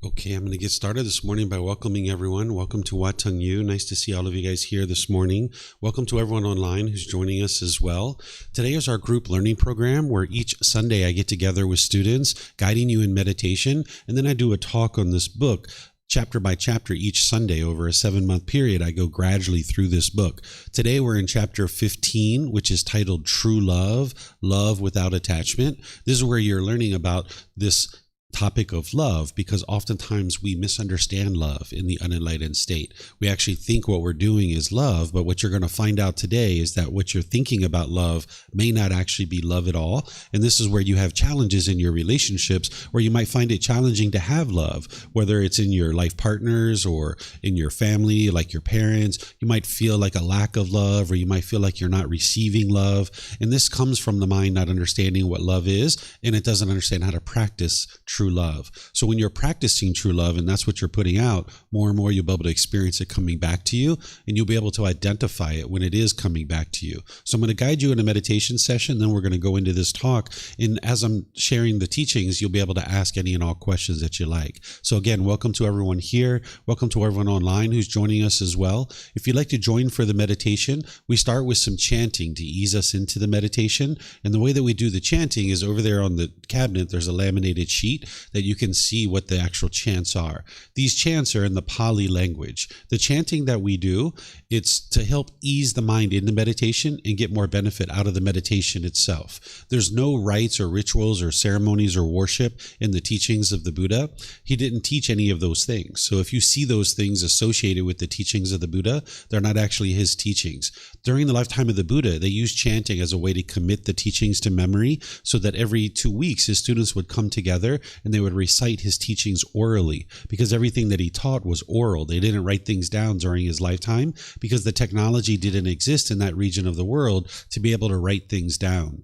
Okay, I'm going to get started this morning by welcoming everyone. Welcome to Wat Tung. Nice to see all of you guys here this morning. Welcome to everyone online who's joining us as well. Today is our group learning program where each Sunday I get together with students, guiding you in meditation, and then I do a talk on this book. Chapter by chapter each Sunday over a 7-month period, I go gradually through this book. Today we're in chapter 15, which is titled True Love, Love Without Attachment. This is where you're learning about this topic of love, because oftentimes we misunderstand love in the unenlightened state. We actually think what we're doing is love, but what you're going to find out today is that what you're thinking about love may not actually be love at all. And this is where you have challenges in your relationships, where you might find it challenging to have love, whether it's in your life partners or in your family, like your parents. You might feel like a lack of love, or you might feel like you're not receiving love. And this comes from the mind not understanding what love is, and it doesn't understand how to practice true love. So when you're practicing true love, and that's what you're putting out, more and more you'll be able to experience it coming back to you, and you'll be able to identify it when it is coming back to you. So I'm going to guide you in a meditation session, then we're going to go into this talk, and as I'm sharing the teachings, you'll be able to ask any and all questions that you like. So again, welcome to everyone here. Welcome to everyone online who's joining us as well. If you'd like to join for the meditation, we start with some chanting to ease us into the meditation. And the way that we do the chanting is over there on the cabinet, there's a laminated sheet that you can see what the actual chants are. These chants are in the Pali language. The chanting that we do, it's to help ease the mind into meditation and get more benefit out of the meditation itself. There's no rites or rituals or ceremonies or worship in the teachings of the Buddha. He didn't teach any of those things. So if you see those things associated with the teachings of the Buddha, they're not actually his teachings. During the lifetime of the Buddha, they used chanting as a way to commit the teachings to memory, so that every 2 weeks his students would come together and they would recite his teachings orally, because everything that he taught was oral. They didn't write things down during his lifetime because the technology didn't exist in that region of the world to be able to write things down.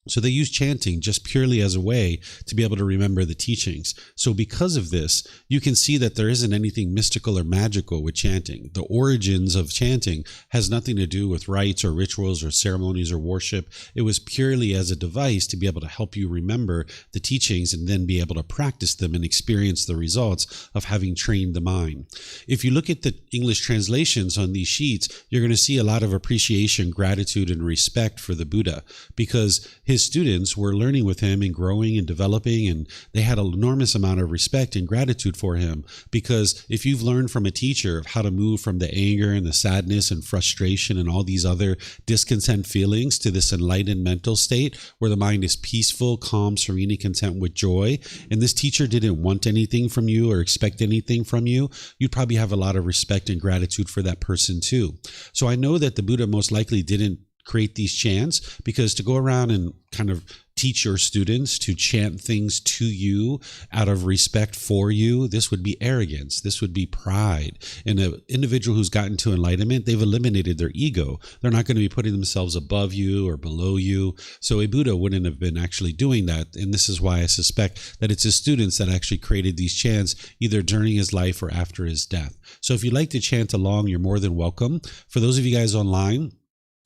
So they use chanting just purely as a way to be able to remember the teachings. So because of this, you can see that there isn't anything mystical or magical with chanting. The origins of chanting has nothing to do with rites or rituals or ceremonies or worship. It was purely as a device to be able to help you remember the teachings and then be able to practice them and experience the results of having trained the mind. If you look at the English translations on these sheets, you're going to see a lot of appreciation, gratitude, and respect for the Buddha, because his students were learning with him and growing and developing, and they had an enormous amount of respect and gratitude for him. Because if you've learned from a teacher of how to move from the anger and the sadness and frustration and all these other discontent feelings to this enlightened mental state where the mind is peaceful, calm, serene, and content with joy, and this teacher didn't want anything from you or expect anything from you, you'd probably have a lot of respect and gratitude for that person too. So I know that the Buddha most likely didn't create these chants, because to go around and kind of teach your students to chant things to you out of respect for you, this would be arrogance. This would be pride. And an individual who's gotten to enlightenment, they've eliminated their ego. They're not going to be putting themselves above you or below you. So a Buddha wouldn't have been actually doing that. And this is why I suspect that it's his students that actually created these chants either during his life or after his death. So if you'd like to chant along, you're more than welcome. For those of you guys online,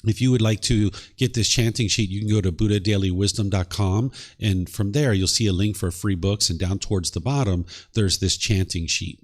if you would like to get this chanting sheet, you can go to buddhadailywisdom.com, and from there you'll see a link for free books, and down towards the bottom there's this chanting sheet.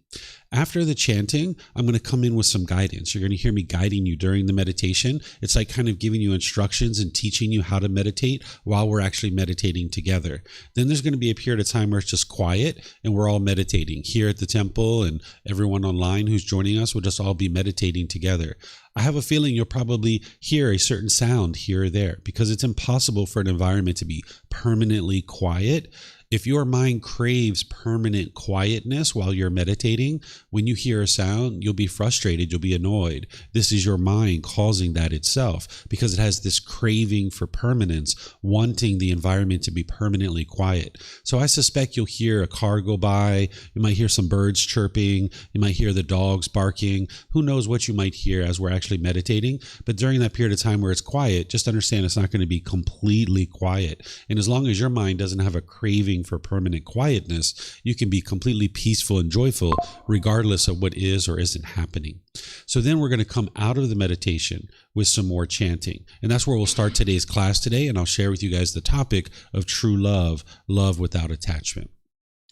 After the chanting, I'm going to come in with some guidance. You're going to hear me guiding you during the meditation. It's like kind of giving you instructions and teaching you how to meditate while we're actually meditating together. Then there's going to be a period of time where it's just quiet and we're all meditating here at the temple, and everyone online who's joining us will just all be meditating together. I have a feeling you'll probably hear a certain sound here or there, because it's impossible for an environment to be permanently quiet. If your mind craves permanent quietness while you're meditating, when you hear a sound, you'll be frustrated, you'll be annoyed. This is your mind causing that itself, because it has this craving for permanence, wanting the environment to be permanently quiet. So I suspect you'll hear a car go by, you might hear some birds chirping, you might hear the dogs barking. Who knows what you might hear as we're actually meditating? But during that period of time where it's quiet, just understand it's not going to be completely quiet. And as long as your mind doesn't have a craving for permanent quietness, you can be completely peaceful and joyful regardless of what is or isn't happening. So then we're going to come out of the meditation with some more chanting. And that's where we'll start today's class today. And I'll share with you guys the topic of true love, love without attachment.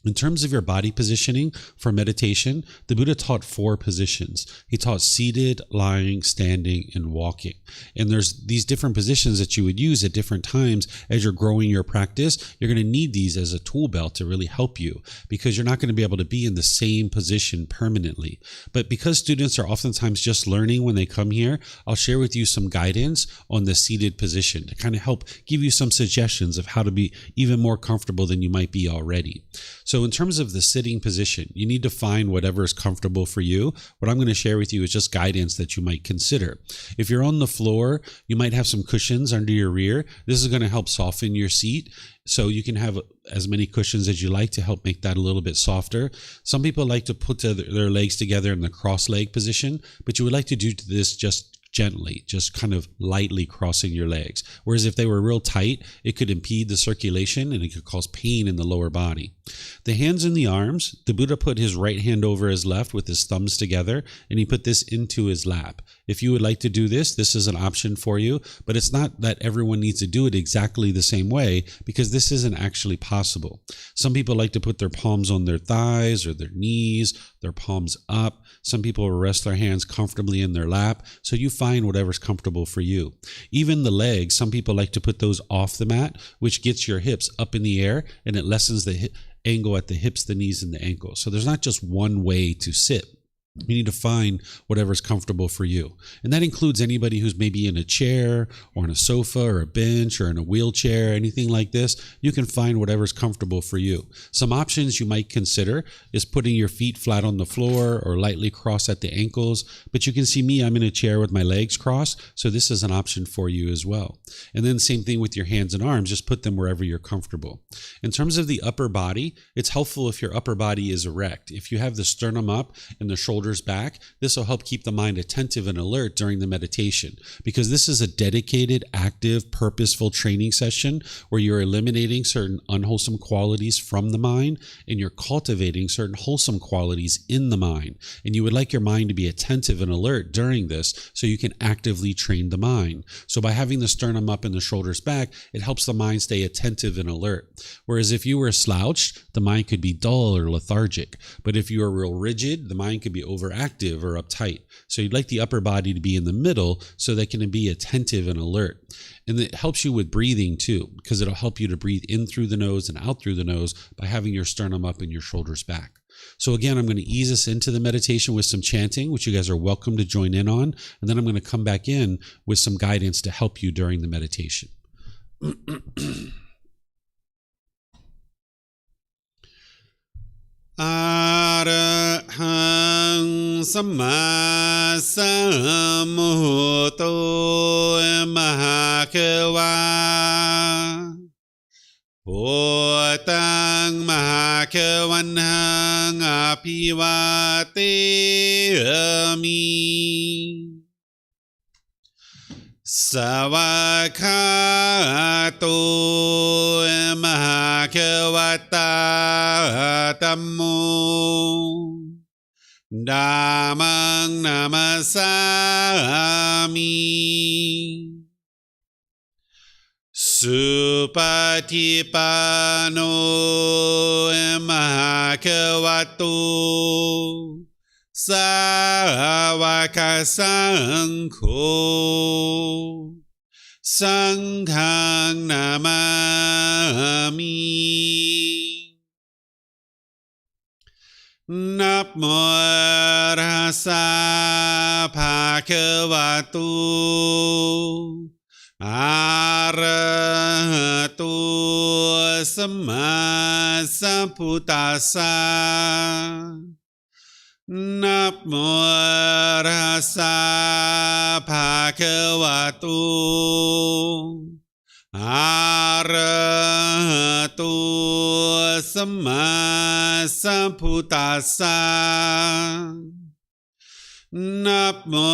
In terms of your body positioning for meditation, the Buddha taught 4 positions. He taught seated, lying, standing, and walking. And there's these different positions that you would use at different times as you're growing your practice. You're going to need these as a tool belt to really help you, because you're not going to be able to be in the same position permanently. But because students are oftentimes just learning when they come here, I'll share with you some guidance on the seated position to kind of help give you some suggestions of how to be even more comfortable than you might be already. So in terms of the sitting position, you need to find whatever is comfortable for you. What I'm going to share with you is just guidance that you might consider. If you're on the floor, you might have some cushions under your rear. This is going to help soften your seat. So you can have as many cushions as you like to help make that a little bit softer. Some people like to put their legs together in the cross leg position, but you would like to do this just gently, just kind of lightly crossing your legs. Whereas if they were real tight, it could impede the circulation and it could cause pain in the lower body. The hands and the arms, the Buddha put his right hand over his left with his thumbs together, and he put this into his lap. If you would like to do this, this is an option for you, but it's not that everyone needs to do it exactly the same way, because this isn't actually possible. Some people like to put their palms on their thighs or their knees, their palms up. Some people rest their hands comfortably in their lap. So you find whatever's comfortable for you. Even the legs, some people like to put those off the mat, which gets your hips up in the air and it lessens the angle at the hips, the knees, and the ankles. So there's not just one way to sit. You need to find whatever's comfortable for you. And that includes anybody who's maybe in a chair or on a sofa or a bench or in a wheelchair, anything like this. You can find whatever's comfortable for you. Some options you might consider is putting your feet flat on the floor or lightly crossed at the ankles. But you can see me, I'm in a chair with my legs crossed. So this is an option for you as well. And then same thing with your hands and arms, just put them wherever you're comfortable. In terms of the upper body, it's helpful if your upper body is erect. If you have the sternum up and the shoulders back, this will help keep the mind attentive and alert during the meditation, because this is a dedicated, active, purposeful training session where you're eliminating certain unwholesome qualities from the mind and you're cultivating certain wholesome qualities in the mind. And you would like your mind to be attentive and alert during this so you can actively train the mind. So by having the sternum up and the shoulders back, it helps the mind stay attentive and alert. Whereas if you were slouched, the mind could be dull or lethargic. But if you are real rigid, the mind could be overactive or uptight. So you'd like the upper body to be in the middle so they can be attentive and alert. And it helps you with breathing too, because it'll help you to breathe in through the nose and out through the nose by having your sternum up and your shoulders back. So again, I'm going to ease us into the meditation with some chanting, which you guys are welcome to join in on. And then I'm going to come back in with some guidance to help you during the meditation. Arahang Samma Sambuddho Mahakeva Wat Tung Mahakavanhang Apivateyami Savakato Mahakavata Tammo Dhammang Namasami Supatipano Mahakavato Savaka Sangho Sanghang Namami Namo Rasa Bhagavato Arahato Samma Sambuddhassa Namo Rasa Bhagavato Arahato Samma Sambuddhassa Namo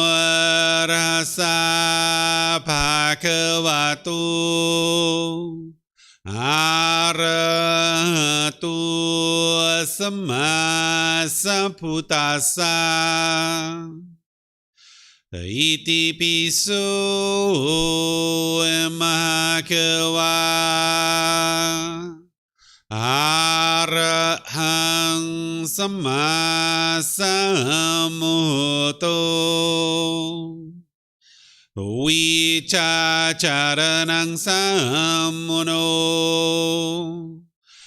Rasa Bhagavato Arahato Samma Sambuddhassa Iti piso Mahakava Arahang Samma Sambuddho Vichacharanang Sammuno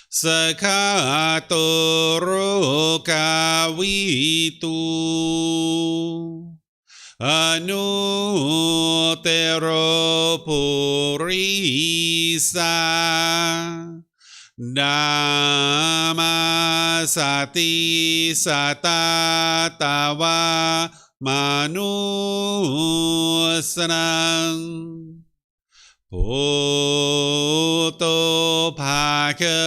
Sakhato Rokavitu Anutero Purisa Dhammasati Satatawa Manusanang Bhutto Bhagavati.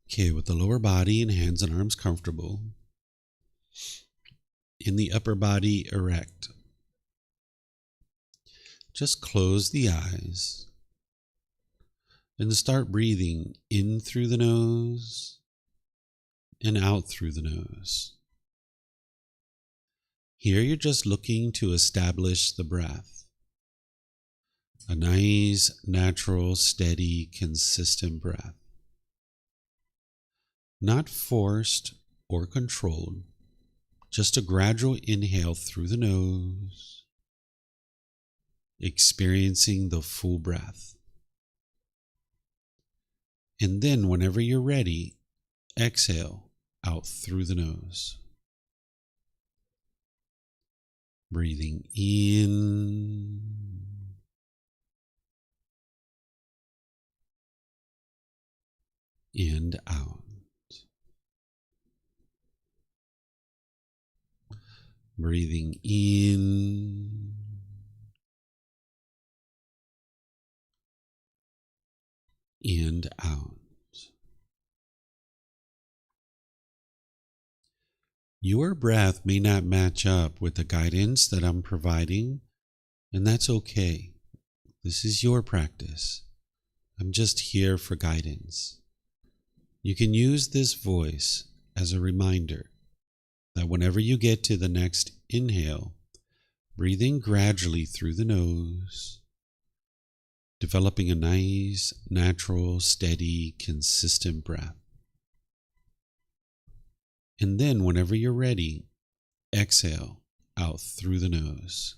Okay, with the lower body and hands and arms comfortable, in the upper body erect, just close the eyes and start breathing in through the nose and out through the nose. Here you're just looking to establish the breath. A nice, natural, steady, consistent breath. Not forced or controlled, just a gradual inhale through the nose, experiencing the full breath. And then whenever you're ready, exhale out through the nose. Breathing in and out. Breathing in and out. Your breath may not match up with the guidance that I'm providing, and that's okay. This is your practice. I'm just here for guidance. You can use this voice as a reminder that whenever you get to the next inhale, breathe in gradually through the nose, developing a nice, natural, steady, consistent breath. And then whenever you're ready, exhale out through the nose,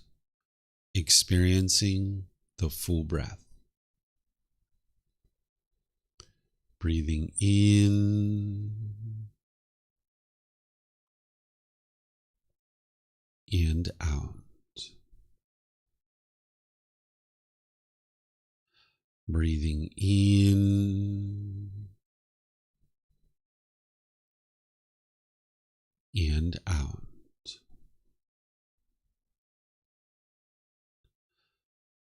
experiencing the full breath. Breathing in and out. Breathing in and out.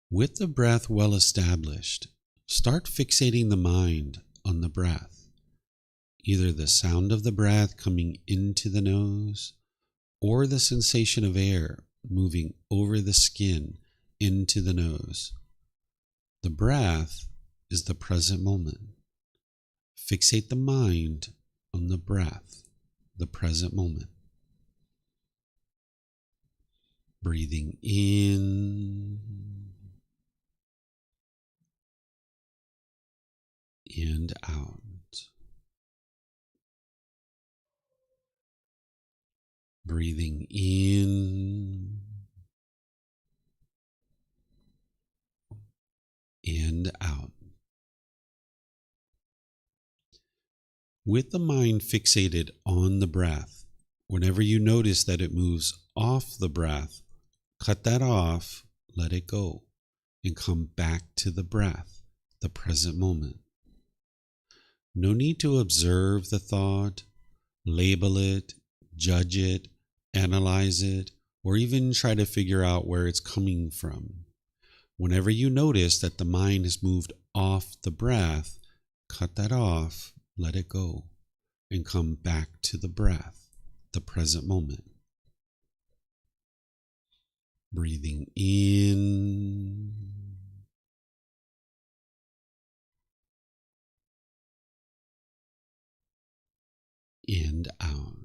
With the breath well established, start fixating the mind on the breath, either the sound of the breath coming into the nose or the sensation of air moving over the skin into the nose. The breath is the present moment. Fixate the mind on the breath, the present moment. Breathing in and out. Breathing in and out. With the mind fixated on the breath, whenever you notice that it moves off the breath, cut that off, let it go, and come back to the breath, the present moment. No need to observe the thought, label it, judge it, analyze it, or even try to figure out where it's coming from. Whenever you notice that the mind has moved off the breath, cut that off, let it go, and come back to the breath, the present moment. Breathing in and out.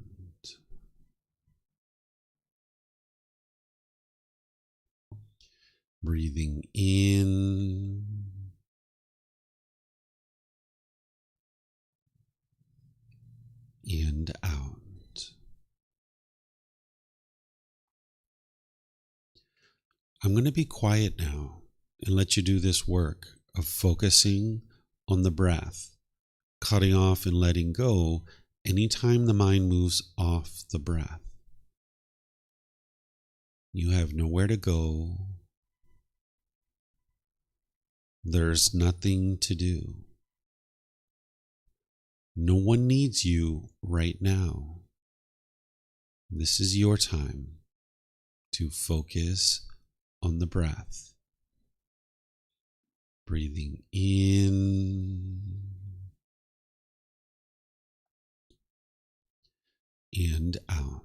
Breathing in and out. I'm going to be quiet now and let you do this work of focusing on the breath, cutting off and letting go anytime the mind moves off the breath. You have nowhere to go. There's nothing to do. No one needs you right now. This is your time to focus on the breath. Breathing in and out.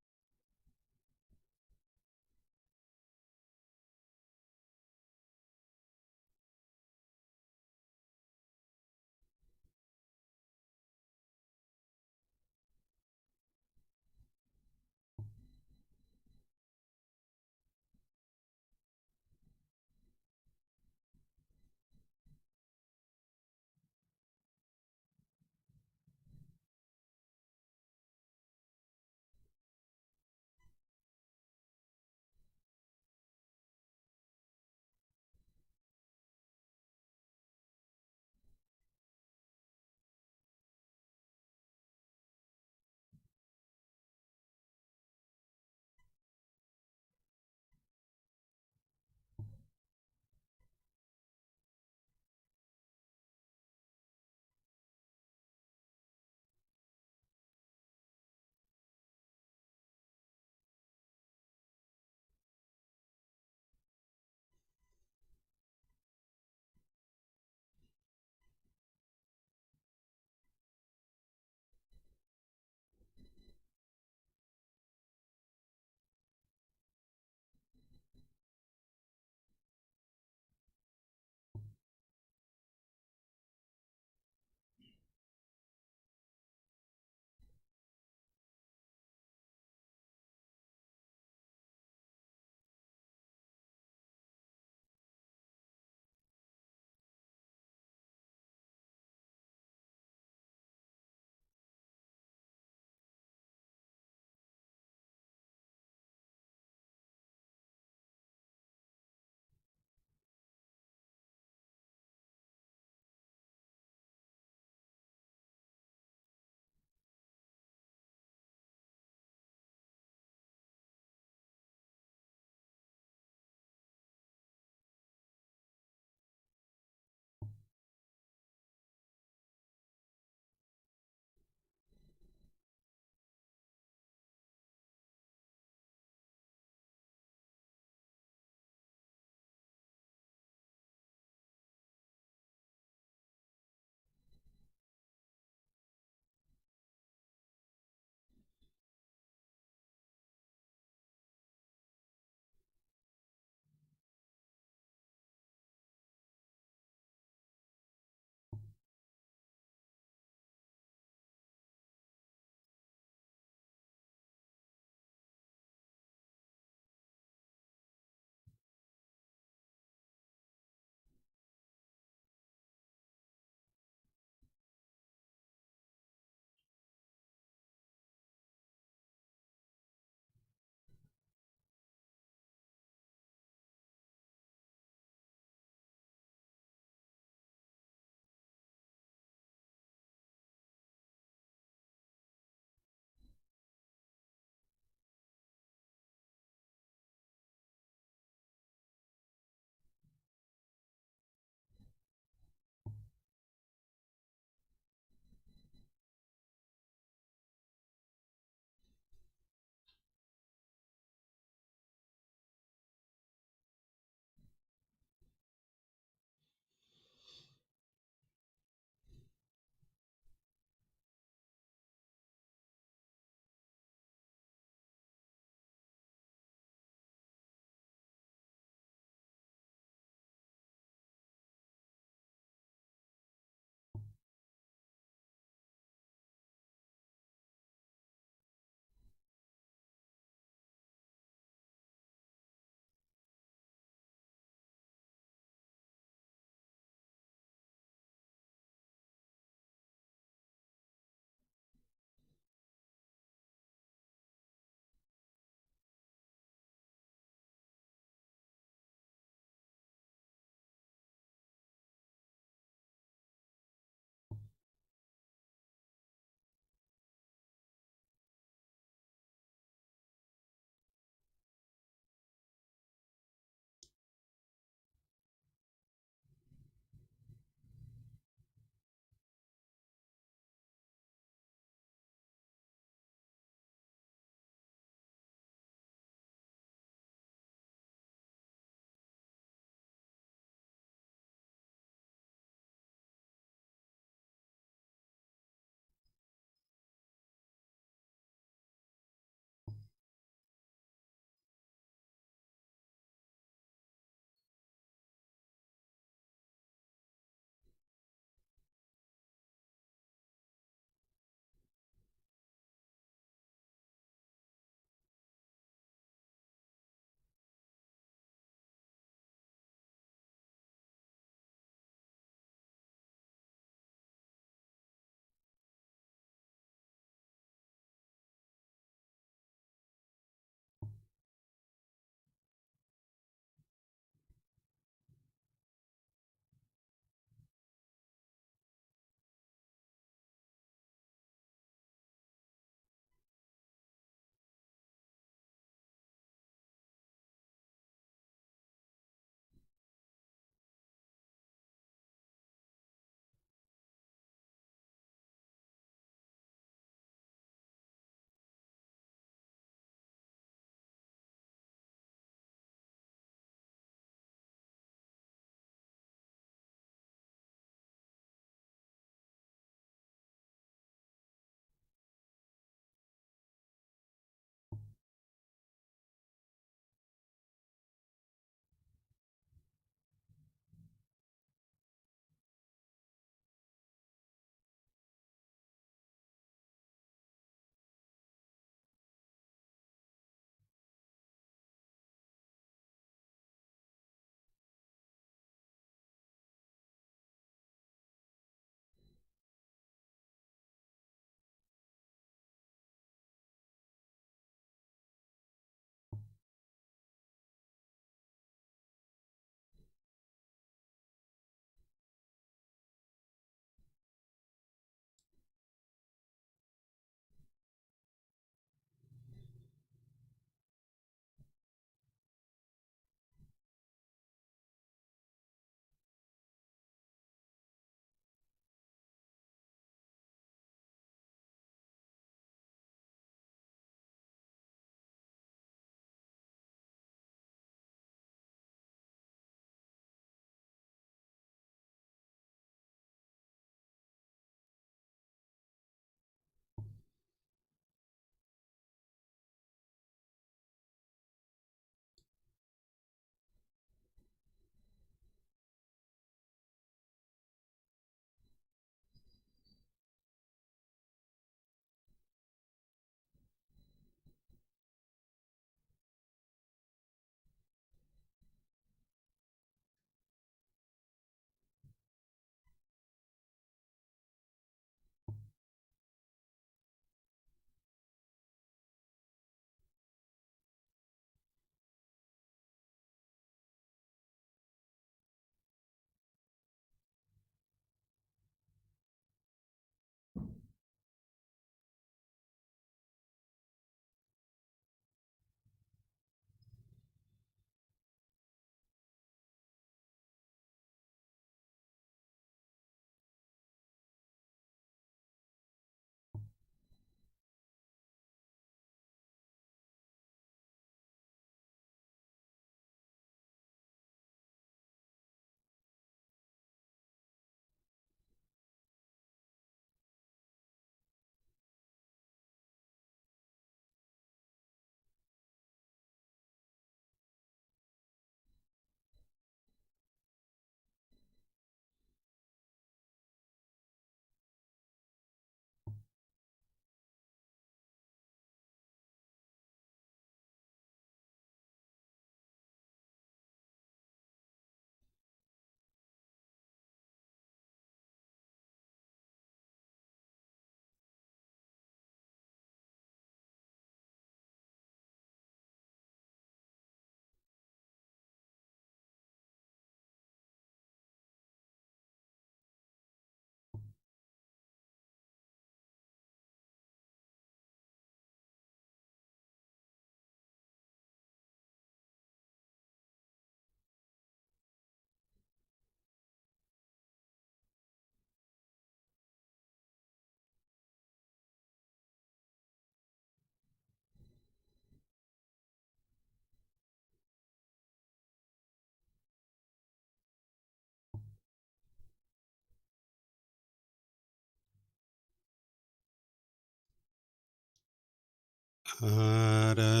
อะระ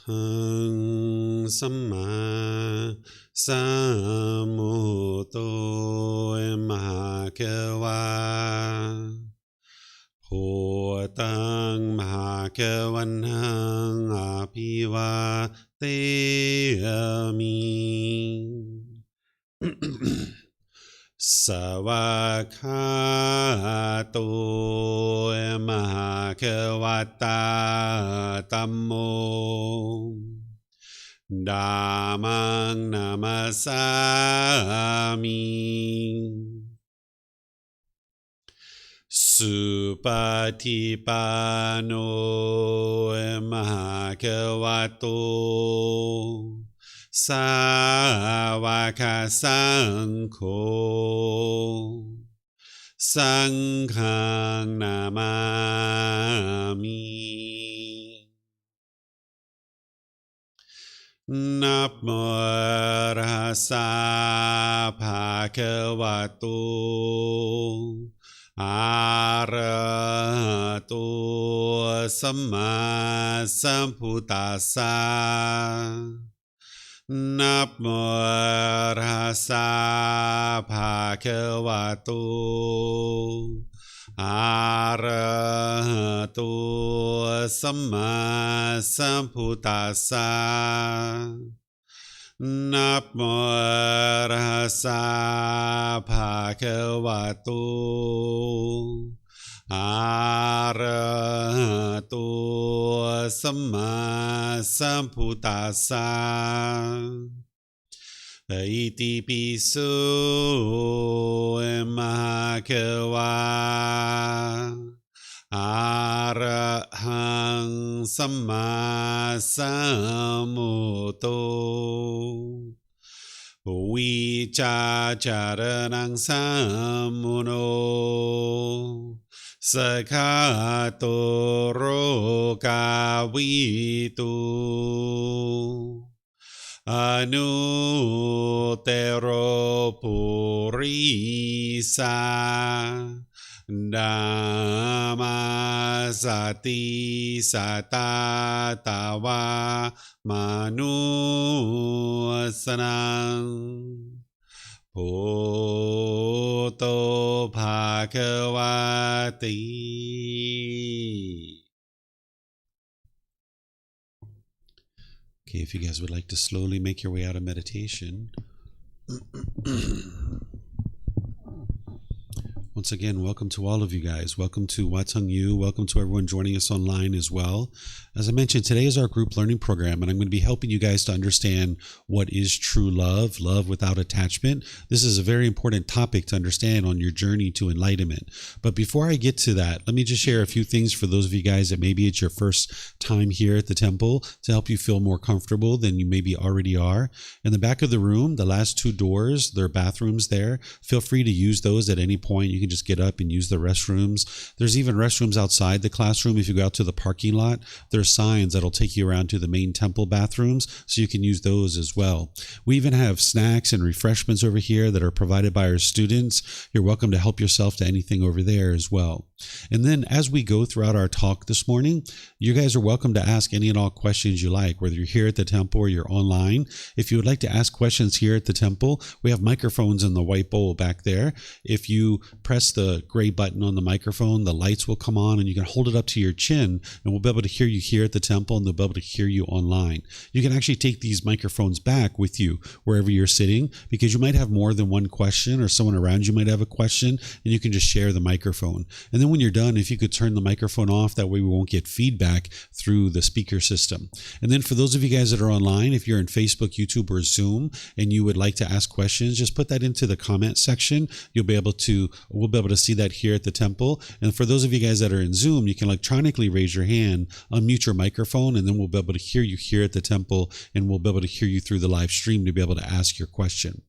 หังสัมมาสัมพุทโธมหาเขวาโพตังมหาเขวันหังอภิวาเทมิ สวากขาโตมหาเขวัตตาธัมโมธัมมังนามัสสามิสุปฏิปันโนมหาเขวัตโตสาวกสังโฆสังฆังนามามินะโมตัสสะภะคะวะโตอะระหะโตสัมมาสัมพุทธัสสะนะโมตัสสะภะคะวะโตอะระหะโตสัมมาสัมพุทธัสสะนะโมตัสสะภะคะวะโตอะระหะโตสัมมาสัมพุทธัสสะอิติปิโสมหาเขวาอะระหังสัมมาสัมพุทโธวิจาจารนังสัมมุโนสคาโตโรกาวิตุอนุเตโรปุริสาดัมมาสติสัตตาตาวามนุสนังโพโตภาควาติ Okay, if you guys would like to slowly make your way out of meditation. Once again, welcome to all of you guys. Welcome to Wat Tung. Welcome to everyone joining us online as well. As I mentioned, today is our group learning program, and I'm going to be helping you guys to understand what is true love, love without attachment. This is a very important topic to understand on your journey to enlightenment. But before I get to that, let me just share a few things for those of you guys that maybe it's your first time here at the temple to help you feel more comfortable than you maybe already are. In the back of the room, the last two doors, there are bathrooms there. Feel free to use those at any point. You can just get up and use the restrooms. There's even restrooms outside the classroom. If you go out to the parking lot, there's signs that'll take you around to the main temple bathrooms, so you can use those as well. We even have snacks and refreshments over here that are provided by our students. You're welcome to help yourself to anything over there as well. And then as we go throughout our talk this morning, you guys are welcome to ask any and all questions you like, whether you're here at the temple or you're online. If you would like to ask questions here at the temple, we have microphones in the white bowl back there. If you press the gray button on the microphone, the lights will come on and you can hold it up to your chin and we'll be able to hear you here at the temple and they'll be able to hear you online. You can actually take these microphones back with you wherever you're sitting, because you might have more than one question or someone around you might have a question, and you can just share the microphone. And then when you're done, if you could turn the microphone off, that way we won't get feedback through the speaker system. And then for those of you guys that are online, if you're in Facebook, YouTube, or Zoom and you would like to ask questions, just put that into the comment section. We'll be able to see that here at the temple. And for those of you guys that are in Zoom, you can electronically raise your hand, unmute your microphone, and then we'll be able to hear you here at the temple, and we'll be able to hear you through the live stream to be able to ask your question.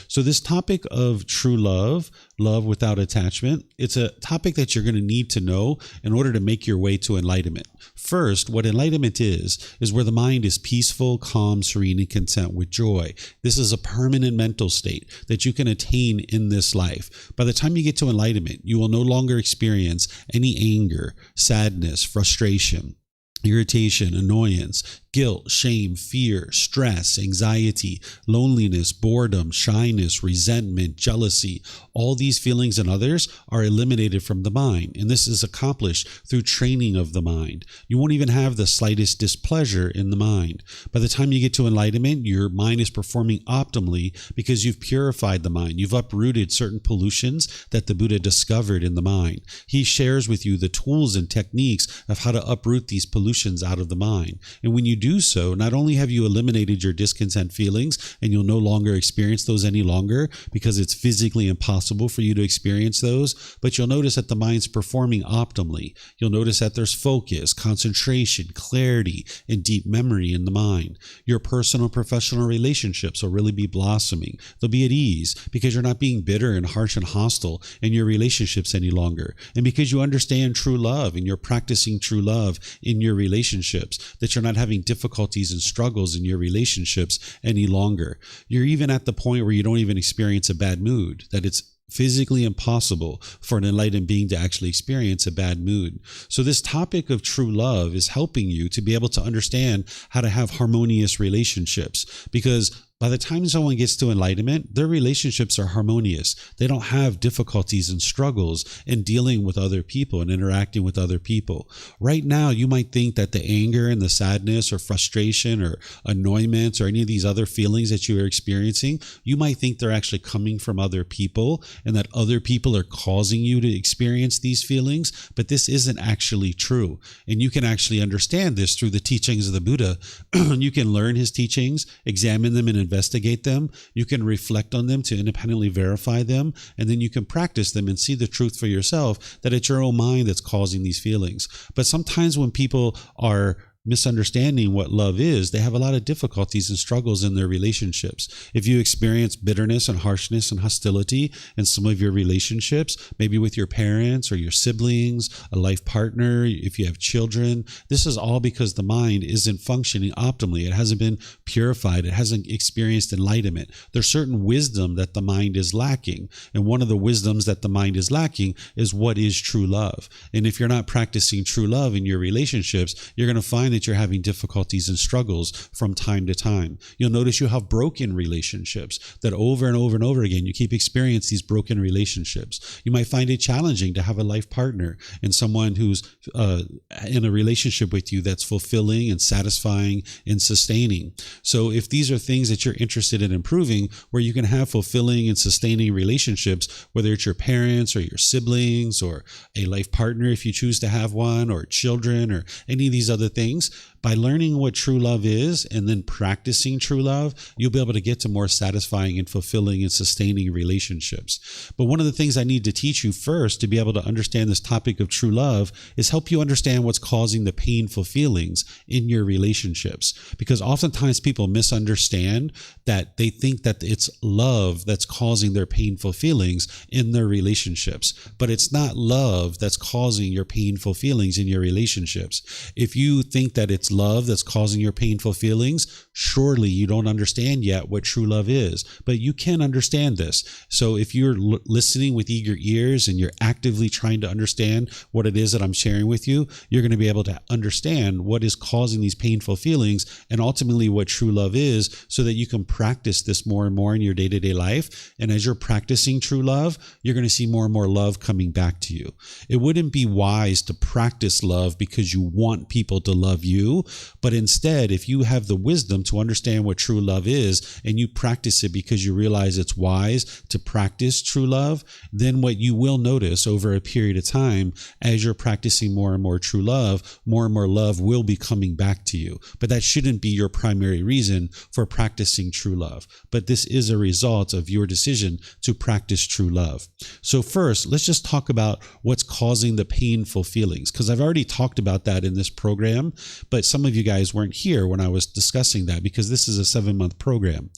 So this topic of true love, love without attachment, it's a topic that you're going to need to know in order to make your way to enlightenment. First, what enlightenment is where the mind is peaceful, calm, serene, and content with joy. This is a permanent mental state that you can attain in this life. By the time you get to enlightenment, you will no longer experience any anger, sadness, frustration. irritation, annoyance, guilt, shame, fear, stress, anxiety, loneliness, boredom, shyness, resentment, jealousy. All these feelings and others are eliminated from the mind. And this is accomplished through training of the mind. You won't even have the slightest displeasure in the mind. By the time you get to enlightenment, your mind is performing optimally because you've purified the mind. You've uprooted certain pollutions that the Buddha discovered in the mind. He shares with you the tools and techniques of how to uproot these pollutions out of the mind. And when you do so, not only have you eliminated your discontent feelings and you'll no longer experience those any longer because it's physically impossible for you to experience those, but you'll notice that the mind's performing optimally. You'll notice that there's focus, concentration, clarity, and deep memory in the mind. Your personal and professional relationships will really be blossoming. They'll be at ease because you're not being bitter and harsh and hostile in your relationships any longer. And because you understand true love and you're practicing true love in your relationships, that you're not having difficulties and struggles in your relationships any longer. You're even at the point where you don't even experience a bad mood, that it's physically impossible for an enlightened being to actually experience a bad mood. So this topic of true love is helping you to be able to understand how to have harmonious relationships, because by the time someone gets to enlightenment, their relationships are harmonious. They don't have difficulties and struggles in dealing with other people and interacting with other people. Right now, you might think that the anger and the sadness or frustration or annoyance or any of these other feelings that you are experiencing, you might think they're actually coming from other people and that other people are causing you to experience these feelings, but this isn't actually true. And you can actually understand this through the teachings of the Buddha. You can learn his teachings, examine them, and investigate them. You can reflect on them to independently verify them, and then you can practice them and see the truth for yourself that it's your own mind that's causing these feelings. But sometimes when people are misunderstanding what love is, they have a lot of difficulties and struggles in their relationships. If you experience bitterness and harshness and hostility in some of your relationships, maybe with your parents or your siblings, a life partner, if you have children, this is all because the mind isn't functioning optimally. It hasn't been purified. It hasn't experienced enlightenment. There's certain wisdom that the mind is lacking. And one of the wisdoms that the mind is lacking is what is true love. And if you're not practicing true love in your relationships, you're going to find that you're having difficulties and struggles from time to time. You'll notice you have broken relationships, that over and over and over again, you keep experiencing these broken relationships. You might find it challenging to have a life partner and someone who's in a relationship with you that's fulfilling and satisfying and sustaining. So if these are things that you're interested in improving, where you can have fulfilling and sustaining relationships, whether it's your parents or your siblings or a life partner if you choose to have one, or children, or any of these other things, by learning what true love is and then practicing true love, you'll be able to get to more satisfying and fulfilling and sustaining relationships. But one of the things I need to teach you first to be able to understand this topic of true love is help you understand what's causing the painful feelings in your relationships. Because oftentimes people misunderstand that they think that it's love that's causing their painful feelings in their relationships. But it's not love that's causing your painful feelings in your relationships. If you think that it's love that's causing your painful feelings, surely you don't understand yet what true love is, but you can understand this. So if you're listening with eager ears and you're actively trying to understand what it is that I'm sharing with you, you're going to be able to understand what is causing these painful feelings and ultimately what true love is, so that you can practice this more and more in your day-to-day life. And as you're practicing true love, you're going to see more and more love coming back to you. It wouldn't be wise to practice love because you want people to love you, but instead, if you have the wisdom to understand what true love is and you practice it because you realize it's wise to practice true love, then what you will notice over a period of time, as you're practicing more and more true love, more and more love will be coming back to you. But that shouldn't be your primary reason for practicing true love. But this is a result of your decision to practice true love. So first, let's just talk about what's causing the painful feelings, because I've already talked about that in this program, but some of you guys weren't here when I was discussing that, because this is a 7-month program.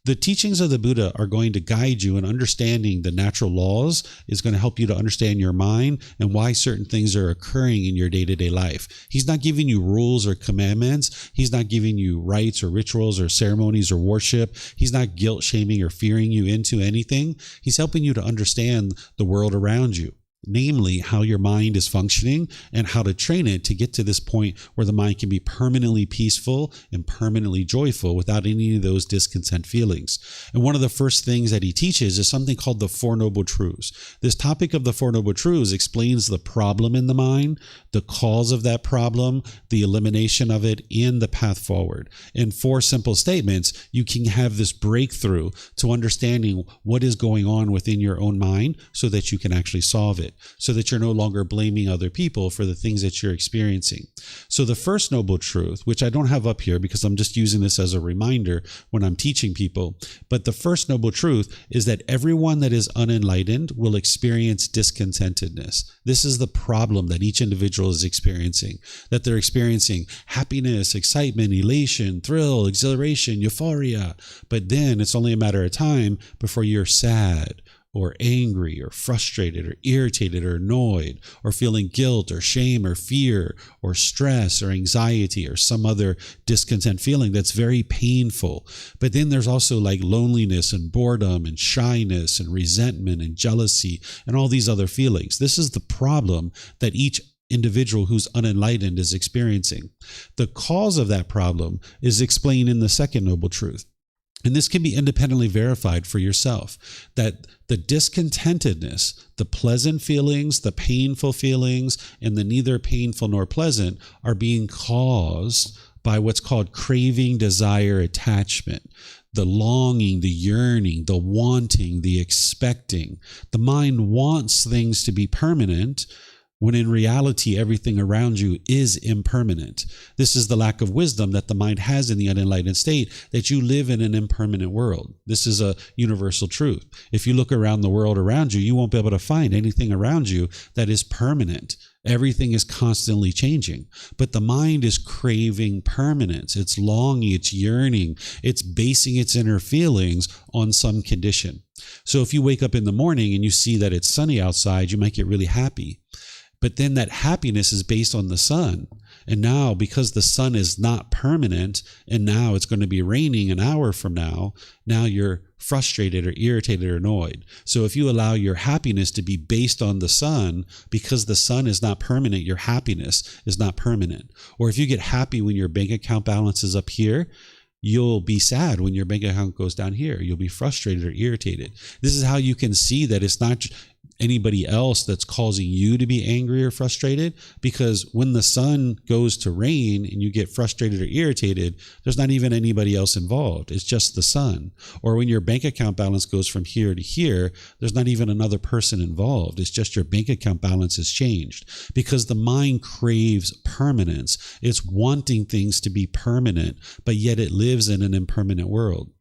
The teachings of the Buddha are going to guide you in understanding the natural laws. Is going to help you to understand your mind and why certain things are occurring in your day-to-day life. He's not giving you rules or commandments. He's not giving you rites or rituals or ceremonies or worship. He's not guilt, shaming, or fearing you into anything. He's helping you to understand the world around you. namely how your mind is functioning and how to train it to get to this point where the mind can be permanently peaceful and permanently joyful without any of those discontent feelings. And one of the first things that he teaches is something called the Four Noble Truths. This topic of the Four Noble Truths explains the problem in the mind, the cause of that problem, the elimination of it, and the path forward. In 4 simple statements, you can have this breakthrough to understanding what is going on within your own mind so that you can actually solve it, so that you're no longer blaming other people for the things that you're experiencing. So the first noble truth, which I don't have up here because I'm just using this as a reminder when I'm teaching people, but the first noble truth is that everyone that is unenlightened will experience discontentedness. This is the problem that each individual is experiencing, that they're experiencing happiness, excitement, elation, thrill, exhilaration, euphoria. But then it's only a matter of time before you're sad or angry or frustrated or irritated or annoyed or feeling guilt or shame or fear or stress or anxiety or some other discontent feeling that's very painful. But then there's also like loneliness and boredom and shyness and resentment and jealousy and all these other feelings. This is the problem that each individual who's unenlightened is experiencing. The cause of that problem is explained in the second noble truth. And this can be independently verified for yourself, that the discontentedness, the pleasant feelings, the painful feelings, and the neither painful nor pleasant are being caused by what's called craving, desire, attachment. The longing, the yearning, the wanting, the expecting. The mind wants things to be permanent, when in reality, everything around you is impermanent. This is the lack of wisdom that the mind has in the unenlightened state, that you live in an impermanent world. This is a universal truth. If you look around the world around you, you won't be able to find anything around you that is permanent. Everything is constantly changing, but the mind is craving permanence. It's longing, it's yearning, it's basing its inner feelings on some condition. So if you wake up in the morning and you see that it's sunny outside, you might get really happy. But then that happiness is based on the sun. And now, because the sun is not permanent, and now it's going to be raining an hour from now you're frustrated or irritated or annoyed. So if you allow your happiness to be based on the sun, because the sun is not permanent, your happiness is not permanent. Or if you get happy when your bank account balance is up here, you'll be sad when your bank account goes down here. You'll be frustrated or irritated. This is how you can see that it's not anybody else that's causing you to be angry or frustrated, because when the sun goes to rain and you get frustrated or irritated, there's not even anybody else involved. It's just the sun. Or when your bank account balance goes from here to here, there's not even another person involved. It's just your bank account balance has changed, because the mind craves permanence. It's wanting things to be permanent, but yet it lives in an impermanent world.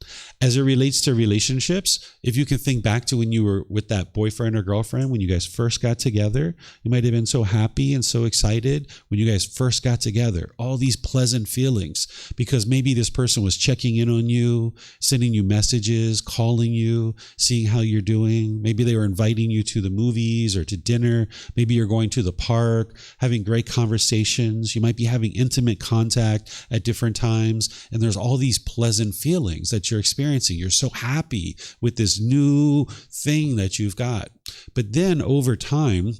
As it relates to relationships, if you can think back to when you were with that boyfriend or girlfriend, when you guys first got together, you might have been so happy and so excited when you guys first got together, all these pleasant feelings, because maybe this person was checking in on you, sending you messages, calling you, seeing how you're doing. Maybe they were inviting you to the movies or to dinner. Maybe you're going to the park, having great conversations. You might be having intimate contact at different times. And there's all these pleasant feelings that you're experiencing. You're so happy with this new thing that you've got. But then over time,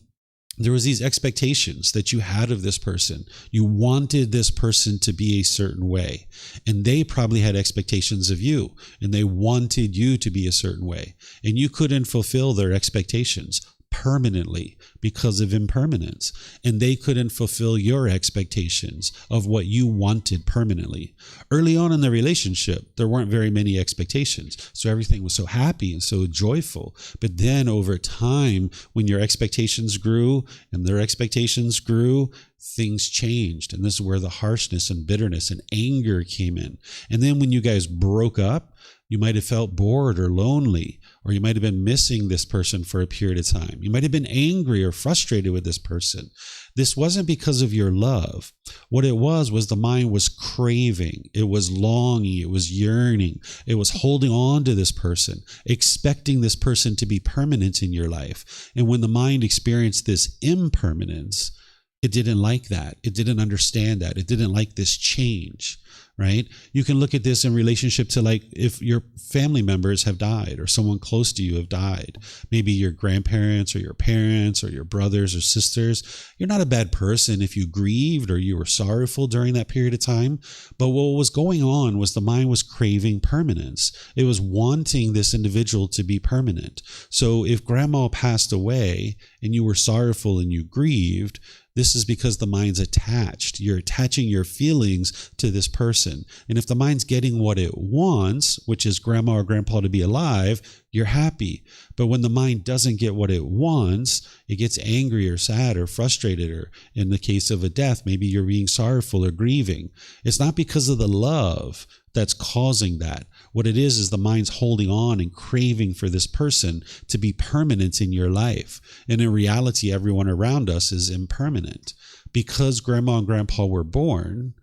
there was these expectations that you had of this person. You wanted this person to be a certain way, and they probably had expectations of you, and they wanted you to be a certain way, and you couldn't fulfill their expectations permanently because of impermanence, and they couldn't fulfill your expectations of what you wanted permanently. Early on in the relationship, there weren't very many expectations, so everything was so happy and so joyful. But then over time, when your expectations grew and their expectations grew, things changed, and this is where the harshness and bitterness and anger came in. And then when you guys broke up, you might have felt bored or lonely, or you might have been missing this person for a period of time. You might have been angry or frustrated with this person. This wasn't because of your love. What it was the mind was craving. It was longing. It was yearning. It was holding on to this person, expecting this person to be permanent in your life. And when the mind experienced this impermanence, it didn't like that. It didn't understand that. It didn't like this change. right? You can look at this in relationship to like if your family members have died or someone close to you have died, maybe your grandparents or your parents or your brothers or sisters. You're not a bad person if you grieved or you were sorrowful during that period of time. But what was going on was the mind was craving permanence. It was wanting this individual to be permanent. So if grandma passed away and you were sorrowful and you grieved, this is because the mind's attached. You're attaching your feelings to this person. And if the mind's getting what it wants, which is grandma or grandpa to be alive, you're happy. But when the mind doesn't get what it wants, it gets angry or sad or frustrated, or in the case of a death, maybe you're being sorrowful or grieving. It's not because of the love that's causing that. What it is the mind's holding on and craving for this person to be permanent in your life. And in reality, everyone around us is impermanent. Because grandma and grandpa were born,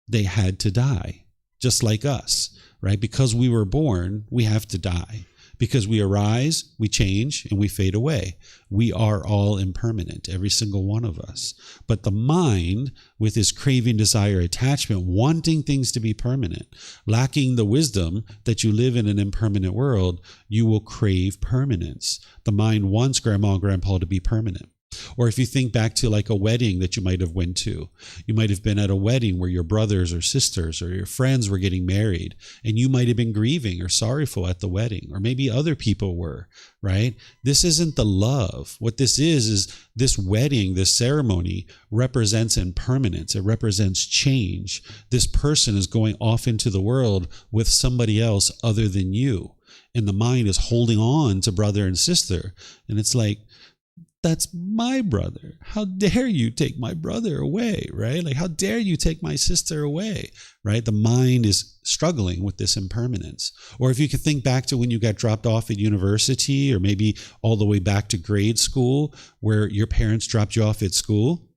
they had to die, just like us, right? Because we were born, we have to die. Because we arise, we change, and we fade away. We are all impermanent, every single one of us. But the mind, with its craving, desire, attachment, wanting things to be permanent, lacking the wisdom that you live in an impermanent world, you will crave permanence. The mind wants grandma and grandpa to be permanent. Or if you think back to like a wedding that you might have went to, you might have been at a wedding where your brothers or sisters or your friends were getting married, and you might have been grieving or sorrowful at the wedding, or maybe other people were, right? This isn't the love. What this is this wedding, this ceremony represents impermanence. It represents change. This person is going off into the world with somebody else other than you. And the mind is holding on to brother and sister. And it's like, that's my brother. How dare you take my brother away, right? Like, how dare you take my sister away, right? The mind is struggling with this impermanence. Or if you could think back to when you got dropped off at university, or maybe all the way back to grade school, where your parents dropped you off at school,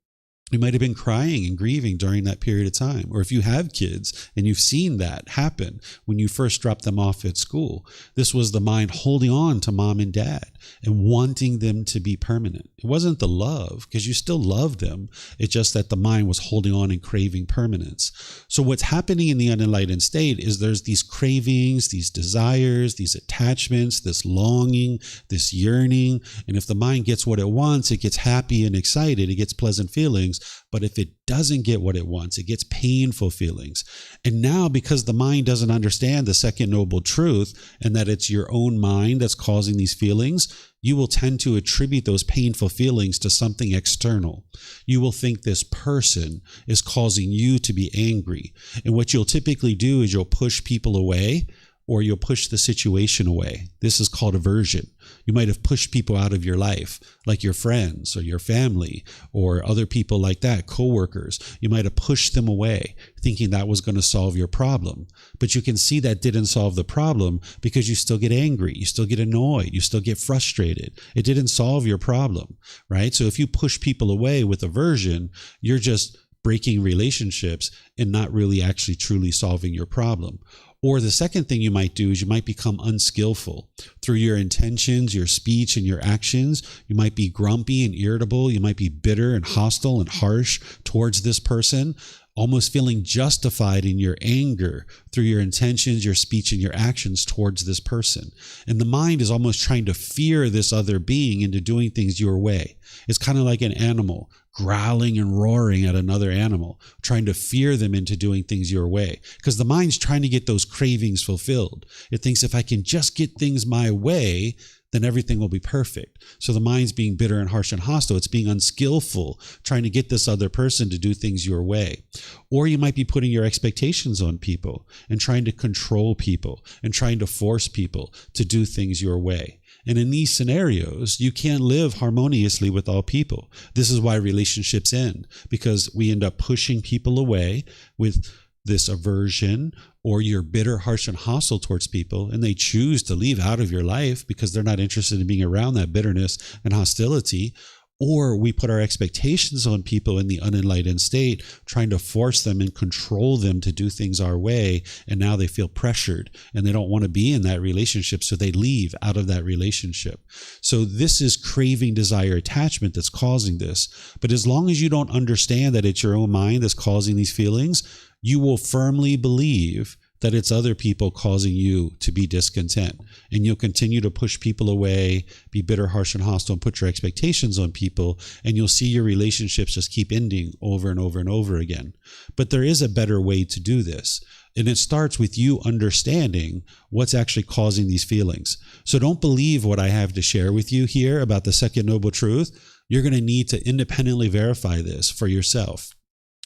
you might have been crying and grieving during that period of time. Or if you have kids and you've seen that happen when you first dropped them off at school, this was the mind holding on to mom and dad and wanting them to be permanent. It wasn't the love, because you still loved them. It's just that the mind was holding on and craving permanence. So what's happening in the unenlightened state is there's these cravings, these desires, these attachments, this longing, this yearning. And if the mind gets what it wants, it gets happy and excited. It gets pleasant feelings. But if it doesn't get what it wants, it gets painful feelings. And now, because the mind doesn't understand the second noble truth, and that it's your own mind that's causing these feelings, you will tend to attribute those painful feelings to something external. You will think this person is causing you to be angry. And what you'll typically do is you'll push people away, or you'll push the situation away. This is called aversion. You might have pushed people out of your life, like your friends or your family or other people like that, coworkers. You might have pushed them away, thinking that was going to solve your problem. But you can see that didn't solve the problem, because you still get angry, you still get annoyed, you still get frustrated. It didn't solve your problem, right? So if you push people away with aversion, you're just breaking relationships and not really actually truly solving your problem. Or the second thing you might do is you might become unskillful through your intentions, your speech, and your actions. You might be grumpy and irritable. You might be bitter and hostile and harsh towards this person, almost feeling justified in your anger through your intentions, your speech, and your actions towards this person. And the mind is almost trying to fear this other being into doing things your way. It's kind of like an animal growling and roaring at another animal, trying to fear them into doing things your way. Because the mind's trying to get those cravings fulfilled. It thinks if I can just get things my way, then everything will be perfect. So the mind's being bitter and harsh and hostile. It's being unskillful, trying to get this other person to do things your way. Or you might be putting your expectations on people and trying to control people and trying to force people to do things your way. And in these scenarios, you can't live harmoniously with all people. This is why relationships end, because we end up pushing people away with this aversion, or you're bitter, harsh, and hostile towards people, and they choose to leave out of your life because they're not interested in being around that bitterness and hostility. Or we put our expectations on people in the unenlightened state, trying to force them and control them to do things our way. And now they feel pressured and they don't want to be in that relationship. So they leave out of that relationship. So this is craving, desire, attachment that's causing this. But as long as you don't understand that it's your own mind that's causing these feelings, you will firmly believe that it's other people causing you to be discontent. And you'll continue to push people away, be bitter, harsh, and hostile, and put your expectations on people. And you'll see your relationships just keep ending over and over and over again. But there is a better way to do this. And it starts with you understanding what's actually causing these feelings. So don't believe what I have to share with you here about the second noble truth. You're going to need to independently verify this for yourself.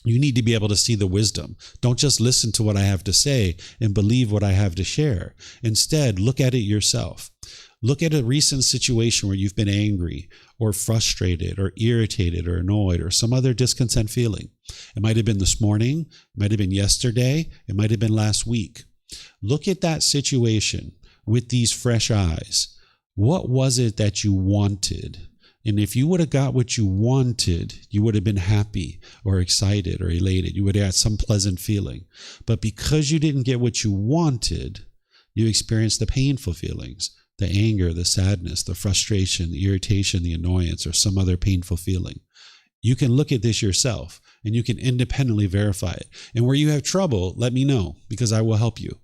You need to be able to see the wisdom. Don't just listen to what I have to say and believe what I have to share. Instead, look at it yourself. Look at a recent situation where you've been angry or frustrated or irritated or annoyed or some other discontent feeling. It might have been this morning, it might have been yesterday, it might have been last week. Look at that situation with these fresh eyes. What was it that you wanted? And if you would have got what you wanted, you would have been happy or excited or elated. You would have had some pleasant feeling. But because you didn't get what you wanted, you experienced the painful feelings, the anger, the sadness, the frustration, the irritation, the annoyance, or some other painful feeling. You can look at this yourself and you can independently verify it. And where you have trouble, let me know because I will help you.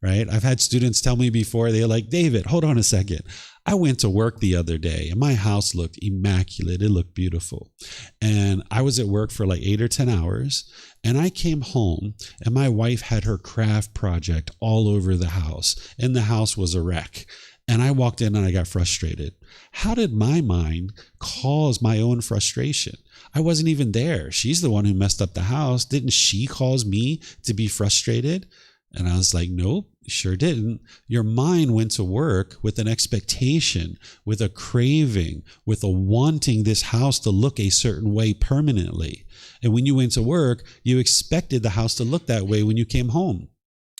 Right? I've had students tell me before, they're like, David, hold on a second. I went to work the other day and my house looked immaculate. It looked beautiful. And I was at work for like 8 or 10 hours. And I came home and my wife had her craft project all over the house. And the house was a wreck. And I walked in and I got frustrated. How did my mind cause my own frustration? I wasn't even there. She's the one who messed up the house. Didn't she cause me to be frustrated? And I was like, nope, sure didn't. Your mind went to work with an expectation, with a craving, with a wanting this house to look a certain way permanently. And when you went to work, you expected the house to look that way when you came home.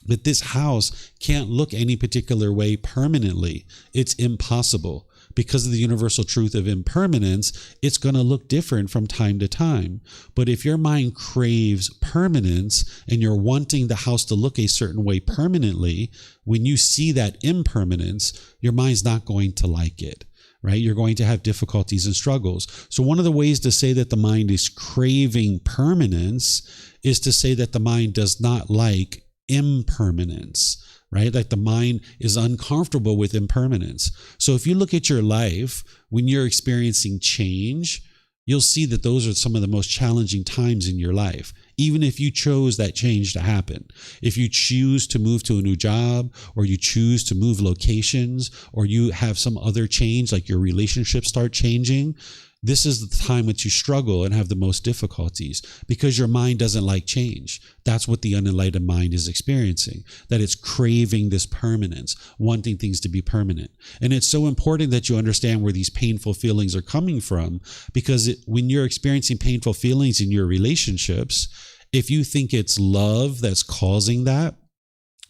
But this house can't look any particular way permanently. It's impossible. Because of the universal truth of impermanence, it's going to look different from time to time. But if your mind craves permanence and you're wanting the house to look a certain way permanently, when you see that impermanence, your mind's not going to like it. Right? You're going to have difficulties and struggles. So one of the ways to say that the mind is craving permanence is to say that the mind does not like impermanence. Right? Like the mind is uncomfortable with impermanence. So if you look at your life, when you're experiencing change, you'll see that those are some of the most challenging times in your life. Even if you chose that change to happen. If you choose to move to a new job, or you choose to move locations, or you have some other change, like your relationships start changing, this is the time that you struggle and have the most difficulties because your mind doesn't like change. That's what the unenlightened mind is experiencing, that it's craving this permanence, wanting things to be permanent. And it's so important that you understand where these painful feelings are coming from, because when you're experiencing painful feelings in your relationships, if you think it's love that's causing that,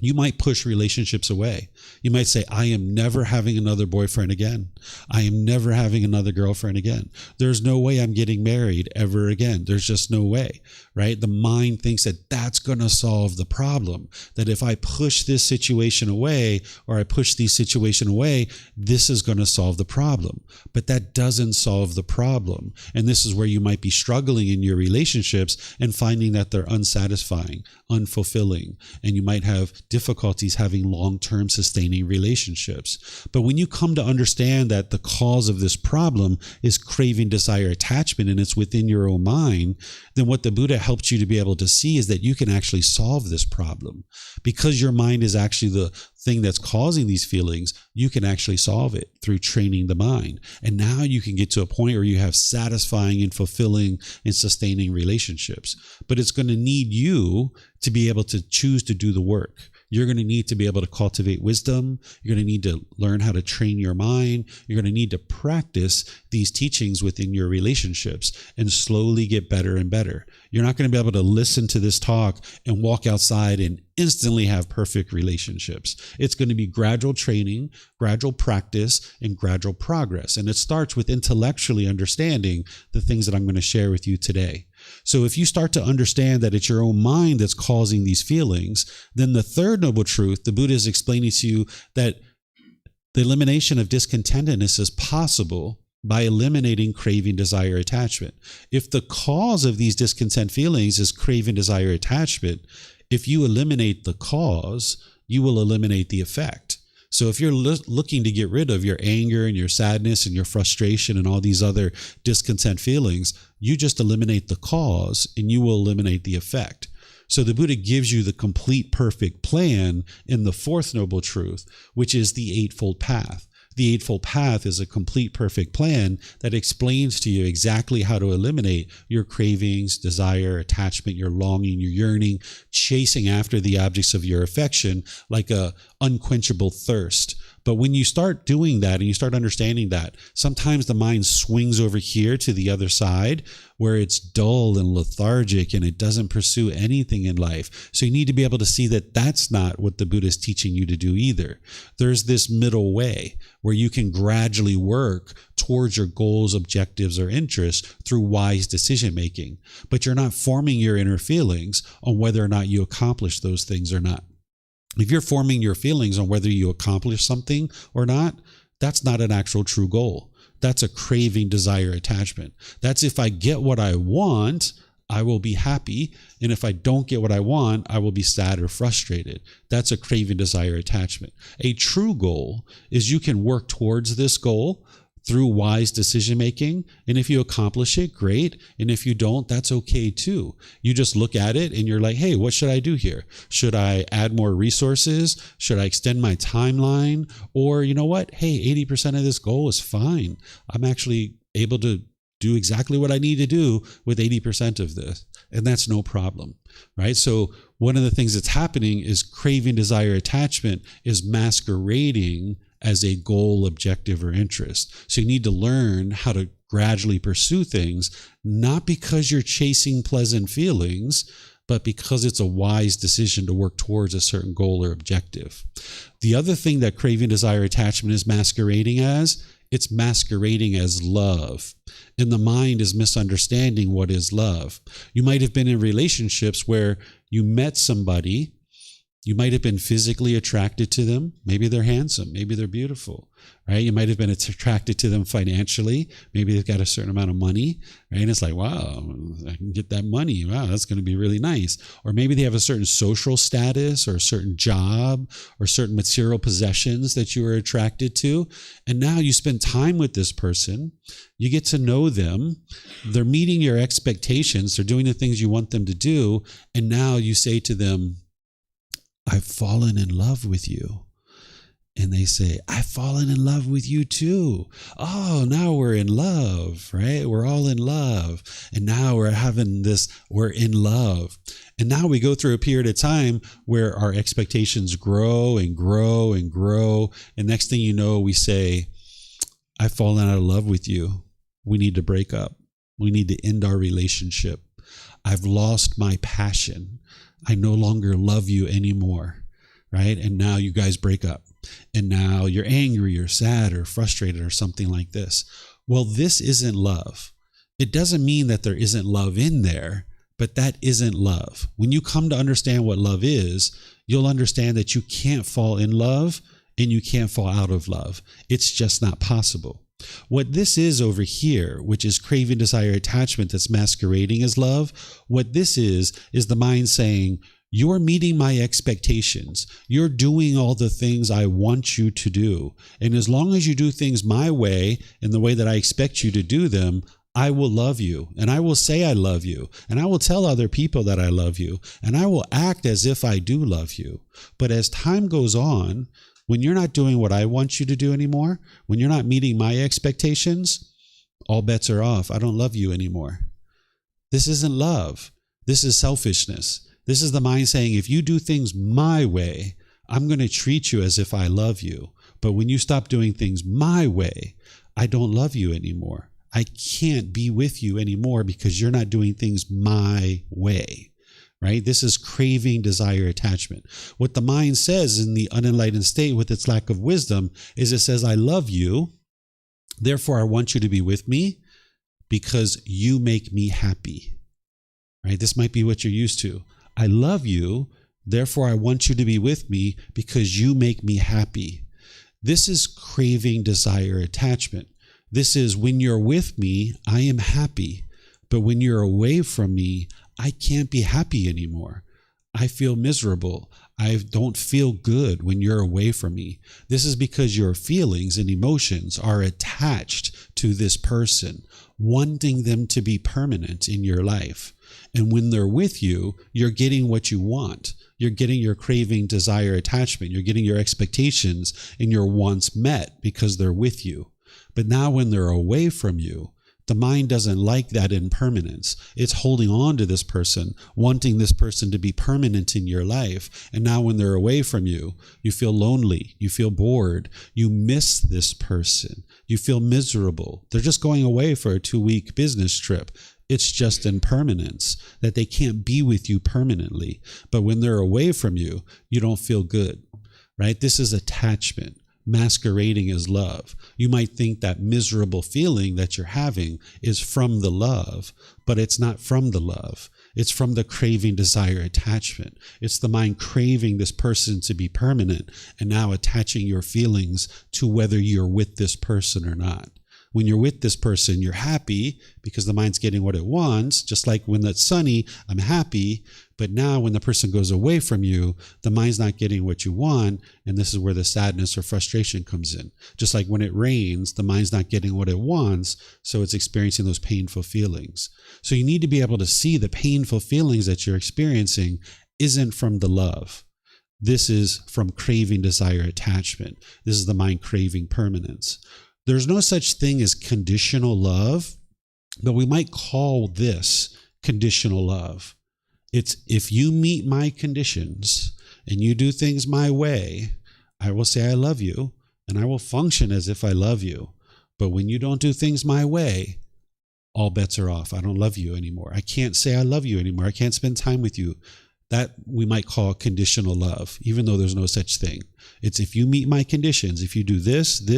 you might push relationships away. You might say, I am never having another boyfriend again. I am never having another girlfriend again. There's no way I'm getting married ever again. There's just no way, right? The mind thinks that that's going to solve the problem. That if I push this situation away, or I push these situation away, this is going to solve the problem. But that doesn't solve the problem. And this is where you might be struggling in your relationships and finding that they're unsatisfying, unfulfilling, and you might have difficulties having long-term sustaining relationships. But when you come to understand that the cause of this problem is craving, desire, attachment, and it's within your own mind, then what the Buddha helps you to be able to see is that you can actually solve this problem. Because your mind is actually the thing that's causing these feelings, you can actually solve it through training the mind. And now you can get to a point where you have satisfying and fulfilling and sustaining relationships. But it's going to need you to be able to choose to do the work. You're going to need to be able to cultivate wisdom. You're going to need to learn how to train your mind. You're going to need to practice these teachings within your relationships and slowly get better and better. You're not going to be able to listen to this talk and walk outside and instantly have perfect relationships. It's going to be gradual training, gradual practice, and gradual progress. And it starts with intellectually understanding the things that I'm going to share with you today. So if you start to understand that it's your own mind that's causing these feelings, then the third noble truth, the Buddha is explaining to you that the elimination of discontentedness is possible by eliminating craving, desire, attachment. If the cause of these discontent feelings is craving, desire, attachment, if you eliminate the cause, you will eliminate the effect. So if you're looking to get rid of your anger and your sadness and your frustration and all these other discontent feelings, you just eliminate the cause and you will eliminate the effect. So the Buddha gives you the complete perfect plan in the fourth noble truth, which is the Eightfold Path. The Eightfold Path is a complete perfect plan that explains to you exactly how to eliminate your cravings, desire, attachment, your longing, your yearning, chasing after the objects of your affection like a unquenchable thirst. But when you start doing that and you start understanding that, sometimes the mind swings over here to the other side where it's dull and lethargic and it doesn't pursue anything in life. So you need to be able to see that that's not what the Buddha is teaching you to do either. There's this middle way where you can gradually work towards your goals, objectives, or interests through wise decision making. But you're not forming your inner feelings on whether or not you accomplish those things or not. If you're forming your feelings on whether you accomplish something or not, that's not an actual true goal. That's a craving, desire, attachment. That's if I get what I want, I will be happy. And if I don't get what I want, I will be sad or frustrated. That's a craving, desire, attachment. A true goal is you can work towards this goal through wise decision making. And if you accomplish it, great. And if you don't, that's okay too. You just look at it and you're like, hey, what should I do here? Should I add more resources? Should I extend my timeline? Or you know what? Hey, 80% of this goal is fine. I'm actually able to do exactly what I need to do with 80% of this. And that's no problem, right? So one of the things that's happening is craving, desire, attachment is masquerading as a goal, objective, or interest. So you need to learn how to gradually pursue things, not because you're chasing pleasant feelings, but because it's a wise decision to work towards a certain goal or objective. The other thing that craving, desire, attachment is masquerading as, it's masquerading as love. And the mind is misunderstanding what is love. You might have been in relationships where you met somebody. You might have been physically attracted to them. Maybe they're handsome. Maybe they're beautiful, right? You might have been attracted to them financially. Maybe they've got a certain amount of money, right? And it's like, wow, I can get that money. Wow, that's going to be really nice. Or maybe they have a certain social status or a certain job or certain material possessions that you were attracted to. And now you spend time with this person. You get to know them. They're meeting your expectations. They're doing the things you want them to do. And now you say to them, I've fallen in love with you. And they say, I've fallen in love with you too. Oh, now we're in love, right? We're all in love. And now we're having this, we're in love. And now we go through a period of time where our expectations grow and grow and grow. And next thing you know, we say, I've fallen out of love with you. We need to break up. We need to end our relationship. I've lost my passion. I no longer love you anymore, right? And now you guys break up. And now you're angry or sad or frustrated or something like this. Well, this isn't love. It doesn't mean that there isn't love in there, but that isn't love. When you come to understand what love is, you'll understand that you can't fall in love and you can't fall out of love. It's just not possible. What this is over here, which is craving, desire, attachment that's masquerading as love, what this is the mind saying, you're meeting my expectations. You're doing all the things I want you to do. And as long as you do things my way and the way that I expect you to do them, I will love you. And I will say I love you. And I will tell other people that I love you. And I will act as if I do love you. But as time goes on, when you're not doing what I want you to do anymore, when you're not meeting my expectations, all bets are off. I don't love you anymore. This isn't love. This is selfishness. This is the mind saying, if you do things my way, I'm going to treat you as if I love you. But when you stop doing things my way, I don't love you anymore. I can't be with you anymore because you're not doing things my way. Right? This is craving, desire, attachment. What the mind says in the unenlightened state with its lack of wisdom is it says, I love you. Therefore, I want you to be with me because you make me happy. Right? This might be what you're used to. I love you. Therefore, I want you to be with me because you make me happy. This is craving, desire, attachment. This is, when you're with me, I am happy. But when you're away from me, I can't be happy anymore. I feel miserable. I don't feel good when you're away from me. This is because your feelings and emotions are attached to this person, wanting them to be permanent in your life. And when they're with you, you're getting what you want. You're getting your craving, desire, attachment. You're getting your expectations and your wants met because they're with you. But now when they're away from you, the mind doesn't like that impermanence. It's holding on to this person, wanting this person to be permanent in your life. And now when they're away from you, you feel lonely, you feel bored, you miss this person, you feel miserable. They're just going away for a 2-week business trip. It's just impermanence, that they can't be with you permanently. But when they're away from you, you don't feel good, right? This is attachment masquerading as love. You might think that miserable feeling that you're having is from the love, but it's not from the love. It's from the craving, desire, attachment. It's the mind craving this person to be permanent and now attaching your feelings to whether you're with this person or not. When you're with this person, you're happy because the mind's getting what it wants. Just like when it's sunny, I'm happy. But now when the person goes away from you, the mind's not getting what you want. And this is where the sadness or frustration comes in. Just like when it rains, the mind's not getting what it wants. So it's experiencing those painful feelings. So you need to be able to see the painful feelings that you're experiencing isn't from the love. This is from craving, desire, attachment. This is the mind craving permanence. There's no such thing as conditional love, but we might call this conditional love. It's, if you meet my conditions and you do things my way, I will say I love you and I will function as if I love you. But when you don't do things my way, all bets are off. I don't love you anymore. I can't say I love you anymore. I can't spend time with you. That we might call conditional love, even though there's no such thing. It's, if you meet my conditions, if you do this, and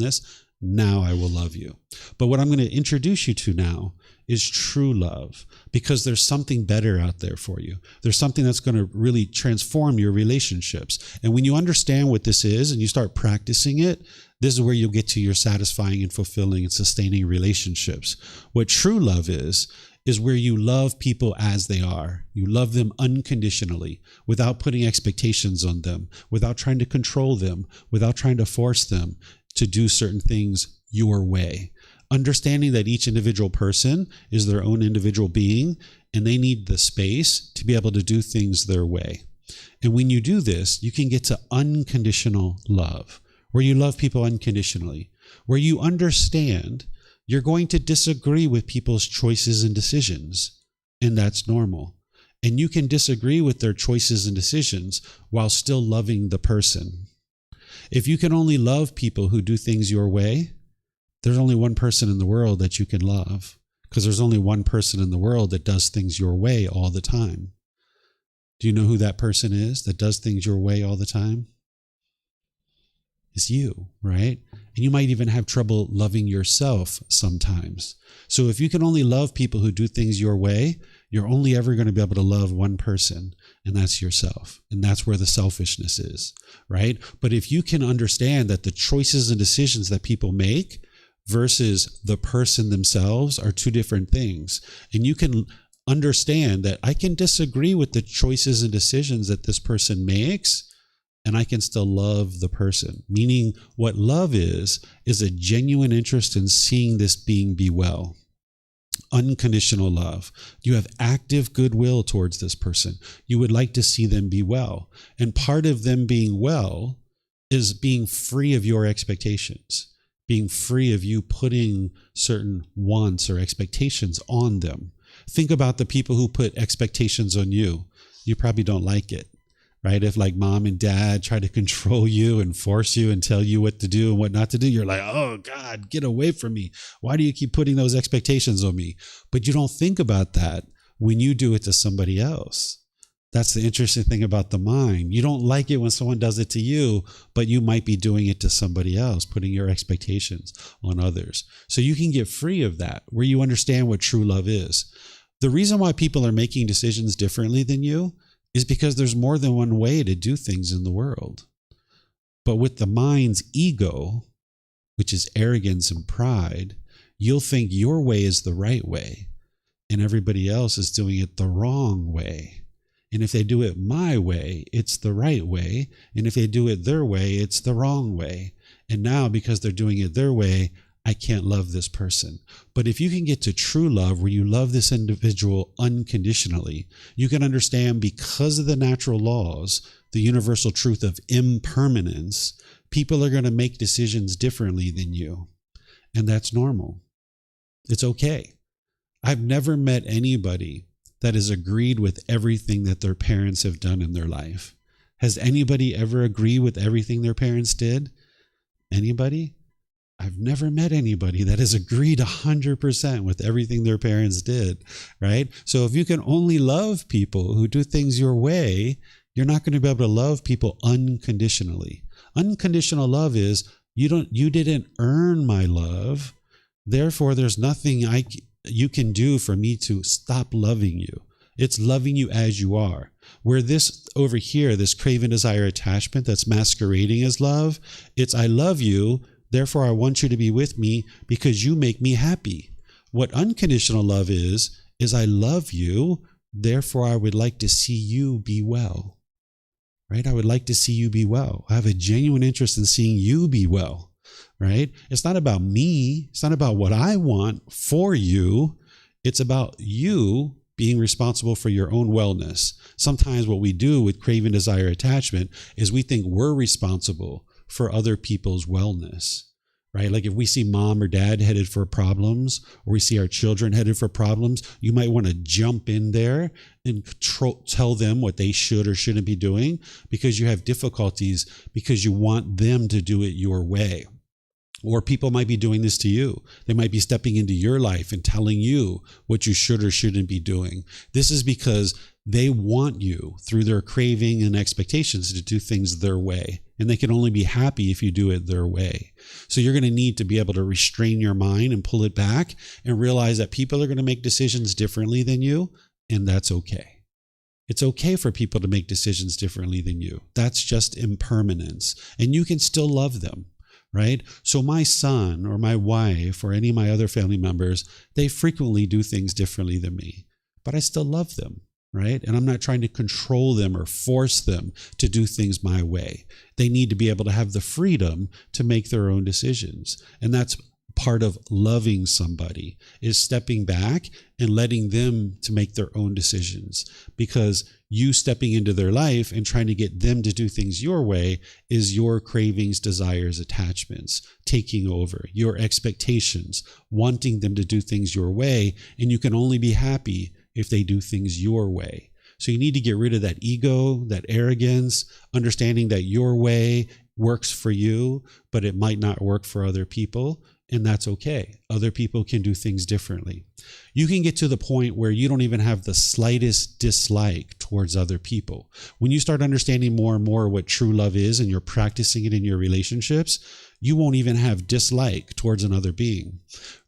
this, now I will love you. But what I'm going to introduce you to now is true love, because there's something better out there for you. There's something that's going to really transform your relationships. And when you understand what this is and you start practicing it, this is where you'll get to your satisfying and fulfilling and sustaining relationships. What true love is where you love people as they are. You love them unconditionally, without putting expectations on them, without trying to control them, without trying to force them to do certain things your way. Understanding that each individual person is their own individual being, and they need the space to be able to do things their way. And when you do this, you can get to unconditional love, where you love people unconditionally, where you understand you're going to disagree with people's choices and decisions, and that's normal. And you can disagree with their choices and decisions while still loving the person. If you can only love people who do things your way, there's only one person in the world that you can love, because there's only one person in the world that does things your way all the time. Do you know who that person is that does things your way all the time? It's you, right? And you might even have trouble loving yourself sometimes. So if you can only love people who do things your way, you're only ever going to be able to love one person, and that's yourself. And that's where the selfishness is, right? But if you can understand that the choices and decisions that people make versus the person themselves are two different things, and you can understand that I can disagree with the choices and decisions that this person makes, and I can still love the person. Meaning what love is a genuine interest in seeing this being be well. Unconditional love. You have active goodwill towards this person. You would like to see them be well. And part of them being well is being free of your expectations, being free of you putting certain wants or expectations on them. Think about the people who put expectations on you. You probably don't like it. Right? If like mom and dad try to control you and force you and tell you what to do and what not to do, you're like, oh God, get away from me. Why do you keep putting those expectations on me? But you don't think about that when you do it to somebody else. That's the interesting thing about the mind. You don't like it when someone does it to you, but you might be doing it to somebody else, putting your expectations on others. So you can get free of that, where you understand what true love is. The reason why people are making decisions differently than you is because there's more than one way to do things in the world. But with the mind's ego, which is arrogance and pride, you'll think your way is the right way and everybody else is doing it the wrong way. And if they do it my way, it's the right way. And if they do it their way, it's the wrong way. And now because they're doing it their way, I can't love this person. But if you can get to true love, where you love this individual unconditionally, you can understand, because of the natural laws, the universal truth of impermanence, people are going to make decisions differently than you. And that's normal. It's okay. I've never met anybody that has agreed with everything that their parents have done in their life. Has anybody ever agreed with everything their parents did? Anybody? I've never met anybody that has agreed 100% with everything their parents did, right? So if you can only love people who do things your way, you're not going to be able to love people unconditionally. Unconditional love is, you didn't earn my love, therefore there's nothing you can do for me to stop loving you. It's loving you as you are. Where this over here, this craving, desire, attachment that's masquerading as love, it's I love you, therefore I want you to be with me because you make me happy. What unconditional love is I love you, therefore I would like to see you be well. Right? I would like to see you be well. I have a genuine interest in seeing you be well. Right? It's not about me. It's not about what I want for you. It's about you being responsible for your own wellness. Sometimes what we do with craving, desire, attachment is we think we're responsible for other people's wellness, right? Like if we see mom or dad headed for problems, or we see our children headed for problems, you might want to jump in there and tell them what they should or shouldn't be doing, because you have difficulties because you want them to do it your way. Or people might be doing this to you. They might be stepping into your life and telling you what you should or shouldn't be doing. This is because they want you, through their craving and expectations, to do things their way. And they can only be happy if you do it their way. So you're going to need to be able to restrain your mind and pull it back and realize that people are going to make decisions differently than you, and that's okay. It's okay for people to make decisions differently than you. That's just impermanence. And you can still love them. Right? So my son or my wife or any of my other family members, they frequently do things differently than me, but I still love them, right? And I'm not trying to control them or force them to do things my way. They need to be able to have the freedom to make their own decisions. And that's part of loving somebody, is stepping back and letting them to make their own decisions, because you stepping into their life and trying to get them to do things your way is your cravings, desires, attachments taking over, your expectations, wanting them to do things your way. And you can only be happy if they do things your way. So you need to get rid of that ego, that arrogance, understanding that your way works for you, but it might not work for other people. And that's okay. Other people can do things differently. You can get to the point where you don't even have the slightest dislike towards other people. When you start understanding more and more what true love is, and you're practicing it in your relationships, you won't even have dislike towards another being.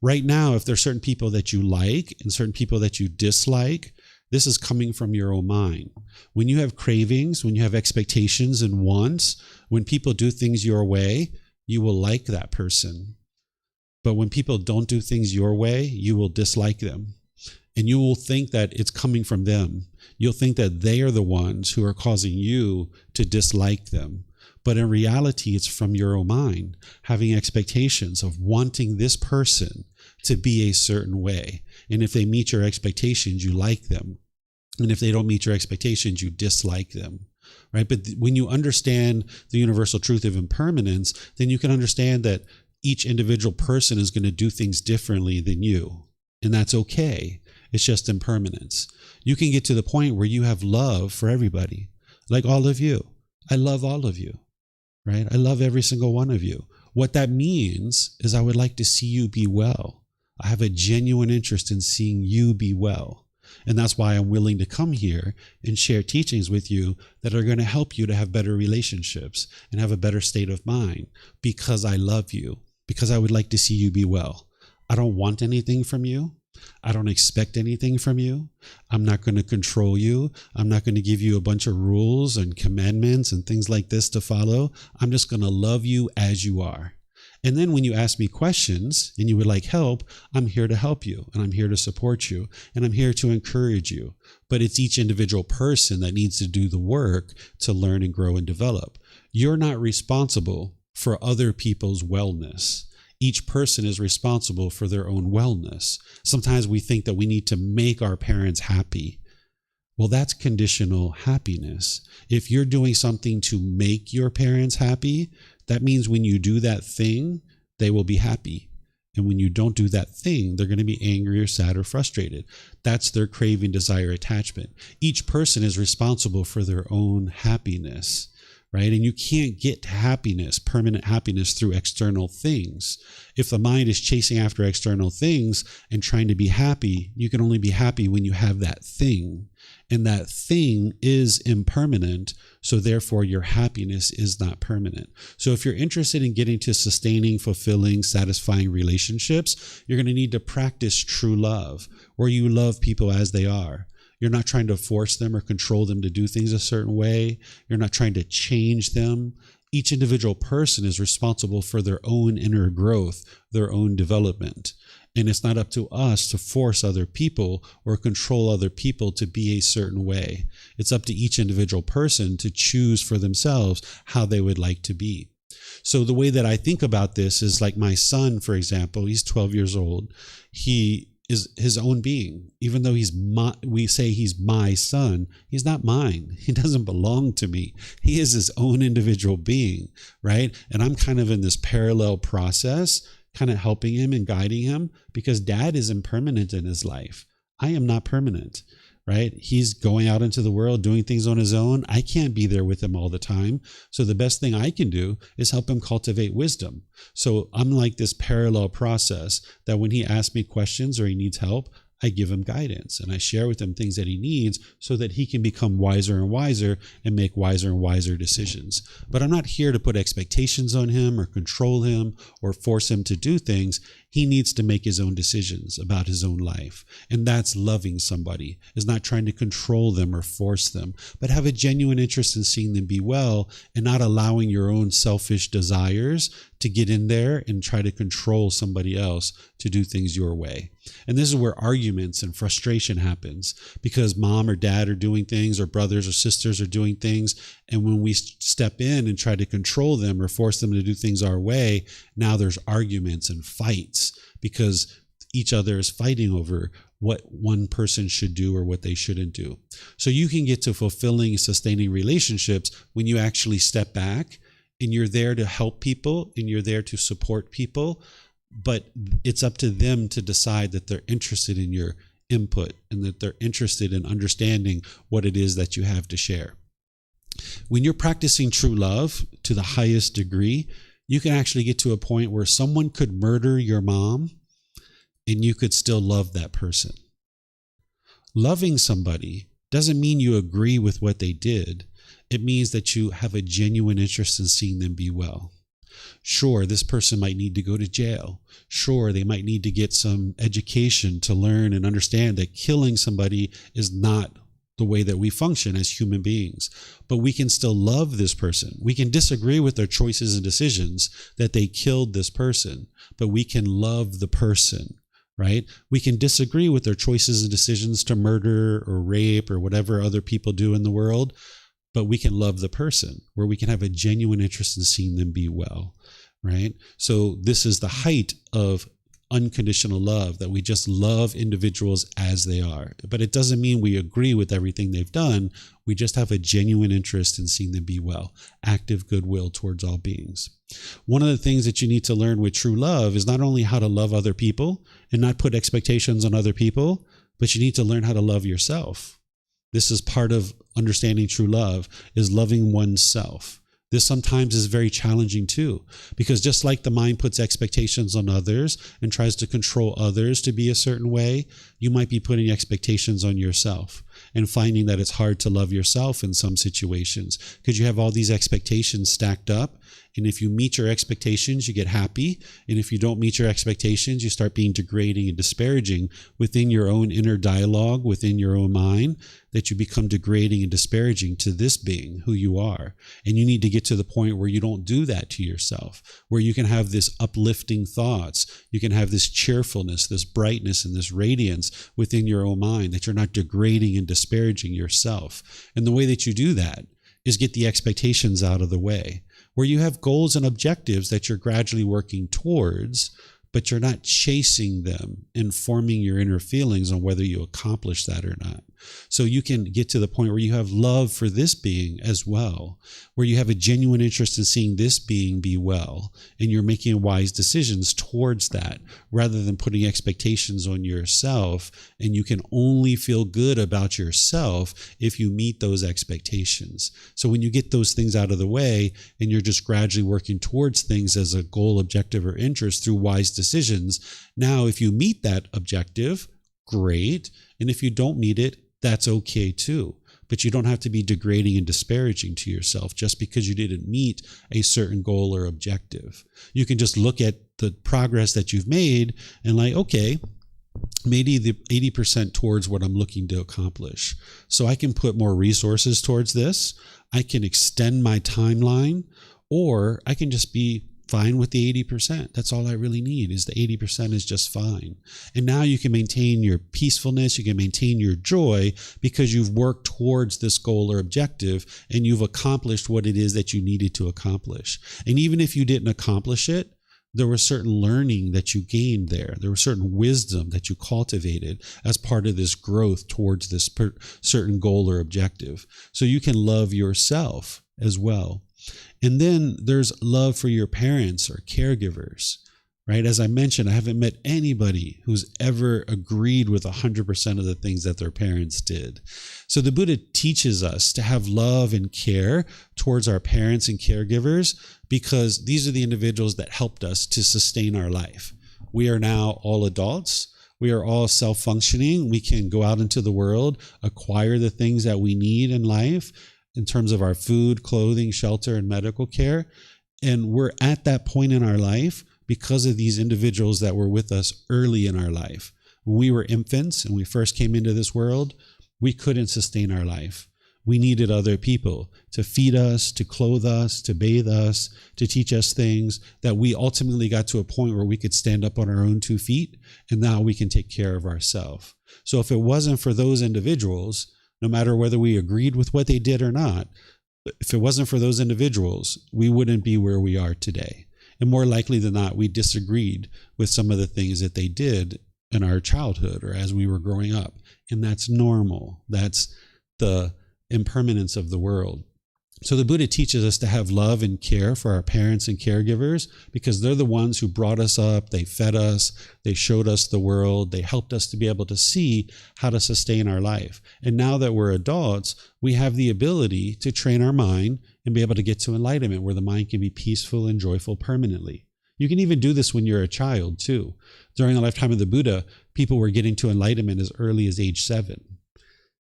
Right now, if there's certain people that you like and certain people that you dislike, this is coming from your own mind. When you have cravings, when you have expectations and wants, when people do things your way, you will like that person. But when people don't do things your way, you will dislike them. And you will think that it's coming from them. You'll think that they are the ones who are causing you to dislike them. But in reality, it's from your own mind, having expectations of wanting this person to be a certain way. And if they meet your expectations, you like them. And if they don't meet your expectations, you dislike them. Right? But when you understand the universal truth of impermanence, then you can understand that each individual person is going to do things differently than you. And that's okay. It's just impermanence. You can get to the point where you have love for everybody, like all of you. I love all of you, right? I love every single one of you. What that means is I would like to see you be well. I have a genuine interest in seeing you be well. And that's why I'm willing to come here and share teachings with you that are going to help you to have better relationships and have a better state of mind, because I love you. Because I would like to see you be well. I don't want anything from you. I don't expect anything from you. I'm not going to control you. I'm not going to give you a bunch of rules and commandments and things like this to follow. I'm just going to love you as you are. And then when you ask me questions and you would like help, I'm here to help you, and I'm here to support you, and I'm here to encourage you. But it's each individual person that needs to do the work to learn and grow and develop. You're not responsible for other people's wellness. Each person is responsible for their own wellness. Sometimes we think that we need to make our parents happy. Well, that's conditional happiness. If you're doing something to make your parents happy, that means when you do that thing, they will be happy. And when you don't do that thing, they're going to be angry or sad or frustrated. That's their craving, desire, attachment. Each person is responsible for their own happiness, right? And you can't get to happiness, permanent happiness, through external things. If the mind is chasing after external things and trying to be happy, you can only be happy when you have that thing. And that thing is impermanent, so therefore your happiness is not permanent. So if you're interested in getting to sustaining, fulfilling, satisfying relationships, you're going to need to practice true love, where you love people as they are. You're not trying to force them or control them to do things a certain way. You're not trying to change them. Each individual person is responsible for their own inner growth, their own development. And it's not up to us to force other people or control other people to be a certain way. It's up to each individual person to choose for themselves how they would like to be. So the way that I think about this is like my son, for example. He's 12 years old. He is his own being. Even though we say he's my son, he's not mine. He doesn't belong to me. He is his own individual being, right? And I'm kind of in this parallel process, kind of helping him and guiding him, because dad is impermanent in his life. I am not permanent, right? He's going out into the world, doing things on his own. I can't be there with him all the time. So the best thing I can do is help him cultivate wisdom. So I'm like this parallel process that when he asks me questions or he needs help, I give him guidance and I share with him things that he needs so that he can become wiser and wiser and make wiser and wiser decisions. But I'm not here to put expectations on him or control him or force him to do things. He needs to make his own decisions about his own life. And that's loving somebody, is not trying to control them or force them, but have a genuine interest in seeing them be well and not allowing your own selfish desires to get in there and try to control somebody else to do things your way. And this is where arguments and frustration happens, because mom or dad are doing things, or brothers or sisters are doing things. And when we step in and try to control them or force them to do things our way, now there's arguments and fights because each other is fighting over what one person should do or what they shouldn't do. So you can get to fulfilling, sustaining relationships when you actually step back and you're there to help people and you're there to support people. But it's up to them to decide that they're interested in your input and that they're interested in understanding what it is that you have to share. When you're practicing true love to the highest degree, you can actually get to a point where someone could murder your mom and you could still love that person. Loving somebody doesn't mean you agree with what they did. It means that you have a genuine interest in seeing them be well. Sure, this person might need to go to jail. Sure, they might need to get some education to learn and understand that killing somebody is not the way that we function as human beings. But we can still love this person. We can disagree with their choices and decisions that they killed this person, but we can love the person, right? We can disagree with their choices and decisions to murder or rape or whatever other people do in the world, but we can love the person, where we can have a genuine interest in seeing them be well, right? So this is the height of unconditional love, that we just love individuals as they are. But it doesn't mean we agree with everything they've done. We just have a genuine interest in seeing them be well, active goodwill towards all beings. One of the things that you need to learn with true love is not only how to love other people and not put expectations on other people, but you need to learn how to love yourself. This is part of understanding true love, is loving oneself. This sometimes is very challenging too, because just like the mind puts expectations on others and tries to control others to be a certain way, you might be putting expectations on yourself and finding that it's hard to love yourself in some situations because you have all these expectations stacked up. And if you meet your expectations, you get happy. And if you don't meet your expectations, you start being degrading and disparaging within your own inner dialogue, within your own mind. that you become degrading and disparaging to this being, who you are. And you need to get to the point where you don't do that to yourself, where you can have this uplifting thoughts, you can have this cheerfulness, this brightness, and this radiance within your own mind, that you're not degrading and disparaging yourself. And the way that you do that is get the expectations out of the way, where you have goals and objectives that you're gradually working towards, but you're not chasing them and forming your inner feelings on whether you accomplish that or not. So you can get to the point where you have love for this being as well, where you have a genuine interest in seeing this being be well, and you're making wise decisions towards that, rather than putting expectations on yourself, and you can only feel good about yourself if you meet those expectations. So when you get those things out of the way, and you're just gradually working towards things as a goal, objective, or interest through wise decisions, now if you meet that objective, great. And if you don't meet it, that's okay too. But you don't have to be degrading and disparaging to yourself just because you didn't meet a certain goal or objective. You can just look at the progress that you've made and like, okay, maybe the 80% towards what I'm looking to accomplish. So I can put more resources towards this. I can extend my timeline, or I can just be fine with the 80%. That's all I really need, is the 80% is just fine. And now you can maintain your peacefulness, you can maintain your joy, because you've worked towards this goal or objective, and you've accomplished what it is that you needed to accomplish. And even if you didn't accomplish it, there was certain learning that you gained there. There was certain wisdom that you cultivated as part of this growth towards this certain goal or objective. So you can love yourself as well. And then there's love for your parents or caregivers, right? As I mentioned, I haven't met anybody who's ever agreed with 100% of the things that their parents did. So the Buddha teaches us to have love and care towards our parents and caregivers, because these are the individuals that helped us to sustain our life. We are now all adults. We are all self-functioning. We can go out into the world, acquire the things that we need in life, in terms of our food, clothing, shelter, and medical care. And we're at that point in our life because of these individuals that were with us early in our life. When we were infants and we first came into this world, we couldn't sustain our life. We needed other people to feed us, to clothe us, to bathe us, to teach us things, that we ultimately got to a point where we could stand up on our own 2 feet, and now we can take care of ourselves. So if it wasn't for those individuals, no matter whether we agreed with what they did or not, if it wasn't for those individuals, we wouldn't be where we are today. And more likely than not, we disagreed with some of the things that they did in our childhood or as we were growing up. And that's normal. That's the impermanence of the world. So the Buddha teaches us to have love and care for our parents and caregivers, because they're the ones who brought us up, they fed us, they showed us the world, they helped us to be able to see how to sustain our life. And now that we're adults, we have the ability to train our mind and be able to get to enlightenment, where the mind can be peaceful and joyful permanently. You can even do this when you're a child too. During the lifetime of the Buddha, people were getting to enlightenment as early as age 7.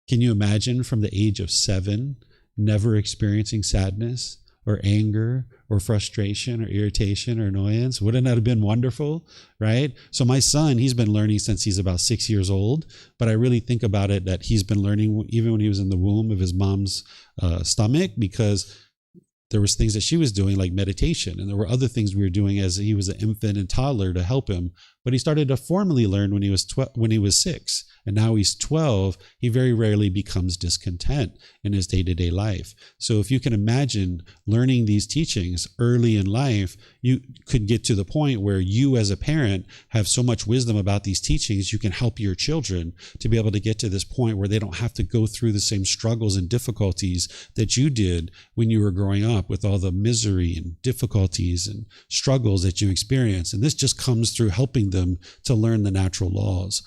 Can you imagine from the age of 7, never experiencing sadness or anger or frustration or irritation or annoyance? Wouldn't that have been wonderful, right? So my son, he's been learning since he's about 6 years old, but I really think about it that he's been learning even when he was in the womb of his mom's stomach, because there was things that she was doing like meditation, and there were other things we were doing as he was an infant and toddler to help him. But he started to formally learn when he was 6, and now he's 12. He very rarely becomes discontent in his day-to-day life. So if you can imagine learning these teachings early in life, you could get to the point where you as a parent have so much wisdom about these teachings, you can help your children to be able to get to this point where they don't have to go through the same struggles and difficulties that you did when you were growing up, with all the misery and difficulties and struggles that you experienced. And this just comes through helping them to learn the natural laws.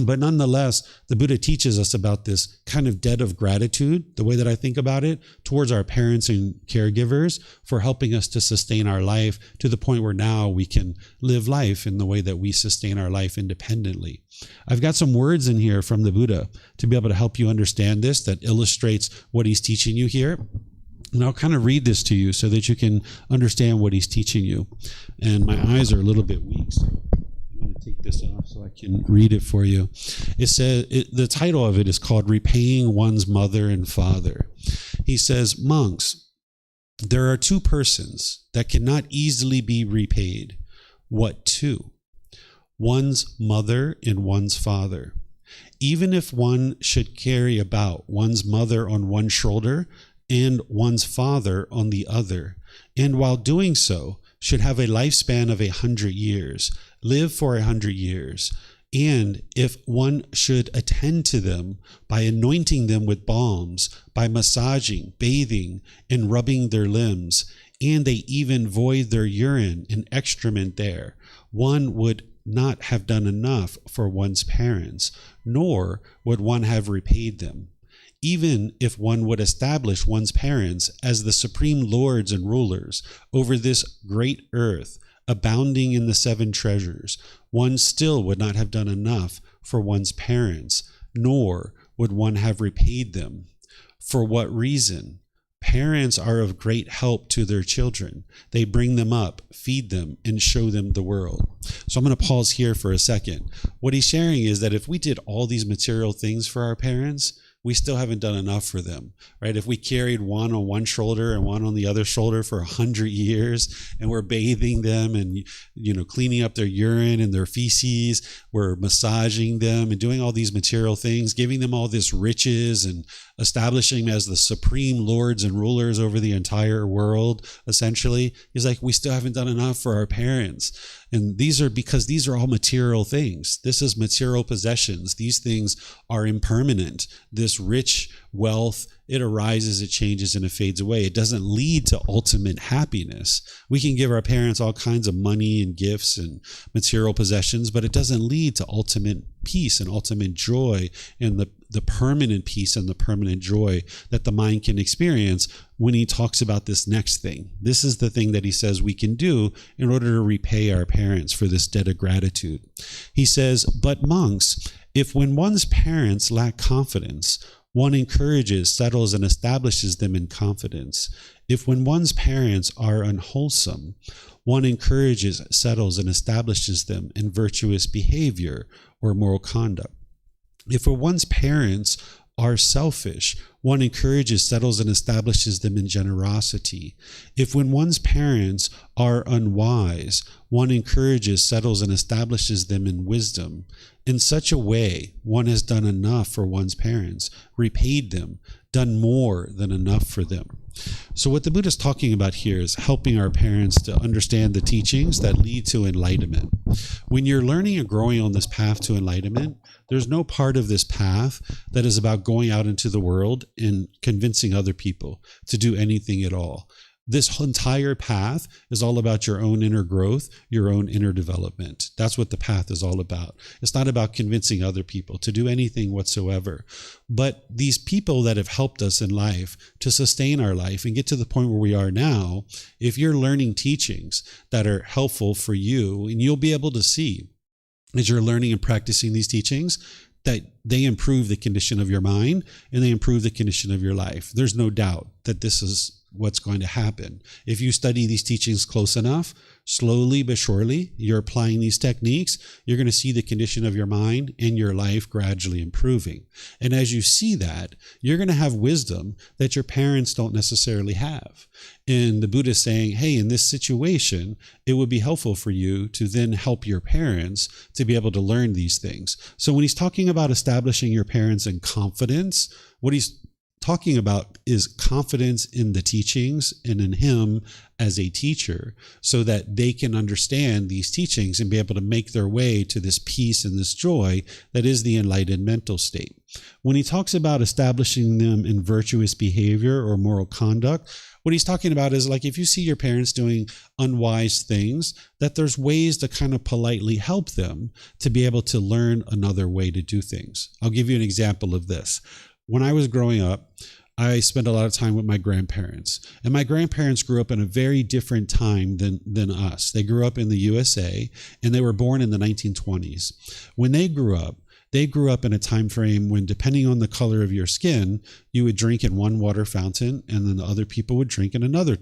But nonetheless, the Buddha teaches us about this kind of debt of gratitude, the way that I think about it, towards our parents and caregivers for helping us to sustain our life to the point where now we can live life in the way that we sustain our life independently. I've got some words in here from the Buddha to be able to help you understand this, that illustrates what he's teaching you here. And I'll kind of read this to you so that you can understand what he's teaching you. And my eyes are a little bit weak, so I'm going to take this off so I can read it for you. It says, the title of it is called Repaying One's Mother and Father. He says, monks, there are two persons that cannot easily be repaid. What two? One's mother and one's father. Even if one should carry about one's mother on one shoulder and one's father on the other, and while doing so, should have a lifespan of 100 years, live for 100 years, and if one should attend to them by anointing them with balms, by massaging, bathing, and rubbing their limbs, and they even void their urine and excrement there, one would not have done enough for one's parents, nor would one have repaid them. Even if one would establish one's parents as the supreme lords and rulers over this great earth, abounding in the 7 treasures, one still would not have done enough for one's parents, nor would one have repaid them. For what reason? Parents are of great help to their children. They bring them up, feed them, and show them the world. So I'm going to pause here for a second. What he's sharing is that if we did all these material things for our parents, we still haven't done enough for them, right? If we carried one on one shoulder and one on the other shoulder for 100 years, and we're bathing them and, cleaning up their urine and their feces, we're massaging them and doing all these material things, giving them all this riches and establishing them as the supreme lords and rulers over the entire world, essentially, he's like, we still haven't done enough for our parents. And these are all material things. This is material possessions. These things are impermanent. This rich wealth, it arises, it changes, and it fades away. It doesn't lead to ultimate happiness. We can give our parents all kinds of money and gifts and material possessions, but it doesn't lead to ultimate peace and ultimate joy and the permanent peace and the permanent joy that the mind can experience when he talks about this next thing. This is the thing that he says we can do in order to repay our parents for this debt of gratitude. He says, but monks, if when one's parents lack confidence, one encourages, settles, and establishes them in confidence. If when one's parents are unwholesome, one encourages, settles, and establishes them in virtuous behavior or moral conduct. If when one's parents are selfish, one encourages, settles, and establishes them in generosity. If when one's parents are unwise, one encourages, settles, and establishes them in wisdom. In such a way, one has done enough for one's parents, repaid them, done more than enough for them. So what the Buddha is talking about here is helping our parents to understand the teachings that lead to enlightenment. When you're learning and growing on this path to enlightenment, there's no part of this path that is about going out into the world and convincing other people to do anything at all. This entire path is all about your own inner growth, your own inner development. That's what the path is all about. It's not about convincing other people to do anything whatsoever. But these people that have helped us in life to sustain our life and get to the point where we are now, if you're learning teachings that are helpful for you, and you'll be able to see as you're learning and practicing these teachings, that they improve the condition of your mind and they improve the condition of your life. There's no doubt that this is what's going to happen. If you study these teachings close enough, slowly but surely, you're applying these techniques, you're going to see the condition of your mind and your life gradually improving. And as you see that, you're going to have wisdom that your parents don't necessarily have. And the Buddha is saying, hey, in this situation, it would be helpful for you to then help your parents to be able to learn these things. So when he's talking about establishing your parents in confidence, what he's talking about is confidence in the teachings and in him as a teacher so that they can understand these teachings and be able to make their way to this peace and this joy that is the enlightened mental state. When he talks about establishing them in virtuous behavior or moral conduct, what he's talking about is like if you see your parents doing unwise things, that there's ways to kind of politely help them to be able to learn another way to do things. I'll give you an example of this. When I was growing up, I spent a lot of time with my grandparents. And my grandparents grew up in a very different time than us. They grew up in the USA, and they were born in the 1920s. When they grew up in a time frame when, depending on the color of your skin, you would drink in one water fountain, and then the other people would drink in another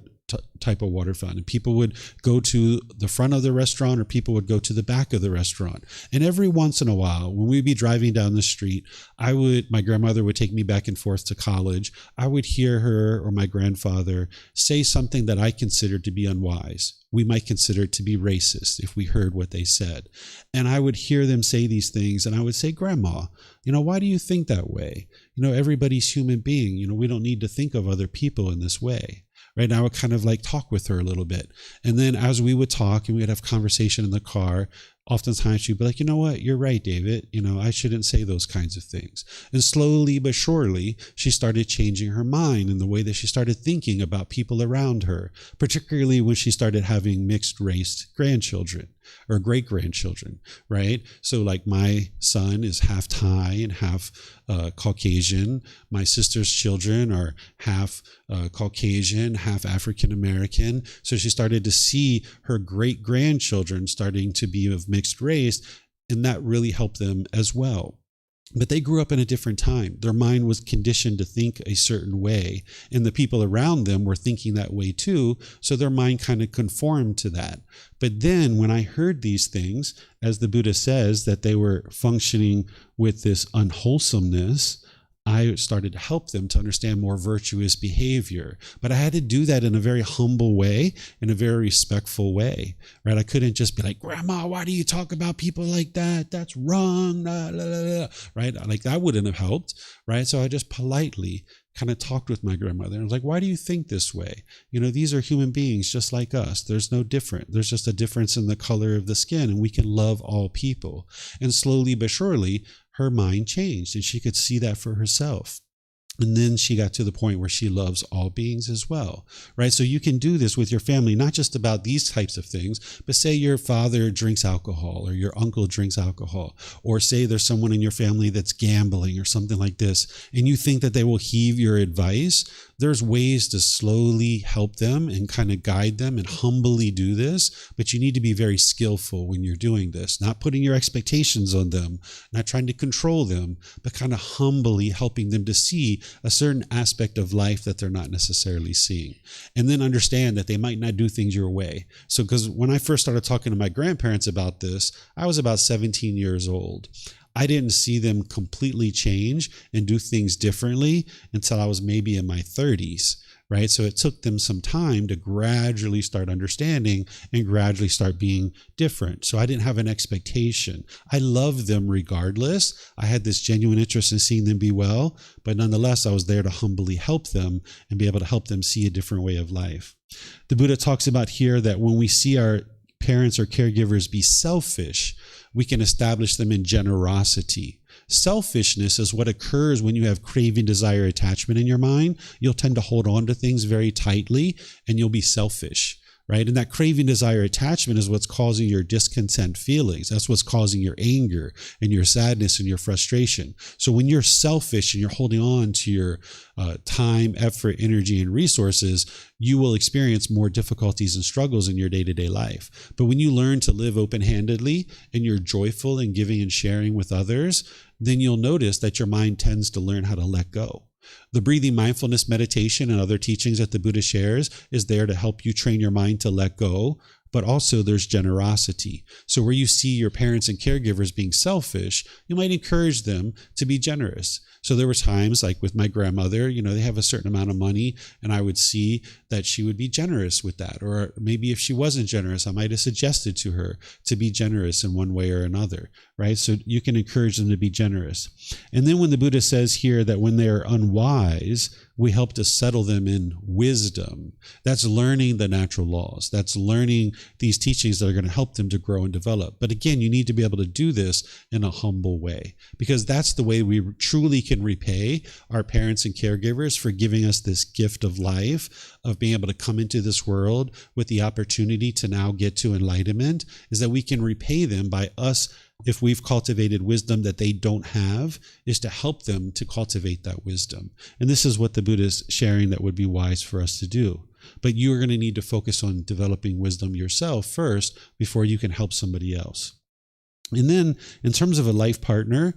type of water fountain. People would go to the front of the restaurant, or people would go to the back of the restaurant. And every once in a while, when we'd be driving down the street, my grandmother would take me back and forth to college. I would hear her or my grandfather say something that I considered to be unwise. We might consider it to be racist if we heard what they said. And I would hear them say these things, and I would say, Grandma, why do you think that way? Everybody's human being. We don't need to think of other people in this way. Right now, I would kind of like talk with her a little bit. And then as we would talk and we would have conversation in the car, oftentimes she'd be like, you know what, you're right, David. I shouldn't say those kinds of things. And slowly but surely, she started changing her mind in the way that she started thinking about people around her, particularly when she started having mixed race grandchildren or great grandchildren, right? So like my son is half Thai and half Caucasian. My sister's children are half Caucasian, half African American. So she started to see her great grandchildren starting to be of mixed race, and that really helped them as well. But they grew up in a different time. Their mind was conditioned to think a certain way, and the people around them were thinking that way too, so their mind kind of conformed to that. But then when I heard these things, as the Buddha says, that they were functioning with this unwholesomeness, I started to help them to understand more virtuous behavior. But I had to do that in a very humble way, in a very respectful way, right? I couldn't just be like, Grandma, why do you talk about people like that? That's wrong, blah, blah, blah, right? Like that wouldn't have helped, right? So I just politely kind of talked with my grandmother and I was like, why do you think this way? These are human beings just like us. There's no different. There's just a difference in the color of the skin, and we can love all people. And slowly but surely, her mind changed and she could see that for herself. And then she got to the point where she loves all beings as well, right? So you can do this with your family, not just about these types of things, but say your father drinks alcohol or your uncle drinks alcohol, or say there's someone in your family that's gambling or something like this, and you think that they will heed your advice. There's ways to slowly help them and kind of guide them and humbly do this, but you need to be very skillful when you're doing this, not putting your expectations on them, not trying to control them, but kind of humbly helping them to see a certain aspect of life that they're not necessarily seeing. And then understand that they might not do things your way. So, because when I first started talking to my grandparents about this, I was about 17 years old. I didn't see them completely change and do things differently until I was maybe in my 30s, right? So it took them some time to gradually start understanding and gradually start being different. So I didn't have an expectation. I loved them regardless. I had this genuine interest in seeing them be well, but nonetheless, I was there to humbly help them and be able to help them see a different way of life. The Buddha talks about here that when we see our parents or caregivers be selfish, we can establish them in generosity. Selfishness is what occurs when you have craving, desire, attachment in your mind. You'll tend to hold on to things very tightly and you'll be selfish, right? And that craving, desire, attachment is what's causing your discontent feelings. That's what's causing your anger and your sadness and your frustration. So when you're selfish and you're holding on to your time, effort, energy, and resources, you will experience more difficulties and struggles in your day-to-day life. But when you learn to live open-handedly and you're joyful in giving and sharing with others, then you'll notice that your mind tends to learn how to let go. The breathing mindfulness meditation and other teachings that the Buddha shares is there to help you train your mind to let go, but also there's generosity. So where you see your parents and caregivers being selfish, you might encourage them to be generous. So there were times like with my grandmother, they have a certain amount of money and I would see that she would be generous with that. Or maybe if she wasn't generous, I might have suggested to her to be generous in one way or another, right? So you can encourage them to be generous. And then when the Buddha says here that when they're unwise, we help to settle them in wisdom. That's learning the natural laws. That's learning these teachings that are going to help them to grow and develop. But again, you need to be able to do this in a humble way, because that's the way we truly can repay our parents and caregivers for giving us this gift of life, of being able to come into this world with the opportunity to now get to enlightenment, is that we can repay them by us, if we've cultivated wisdom that they don't have, is to help them to cultivate that wisdom. And this is what the Buddha is sharing that would be wise for us to do. But you are going to need to focus on developing wisdom yourself first before you can help somebody else. And then in terms of a life partner,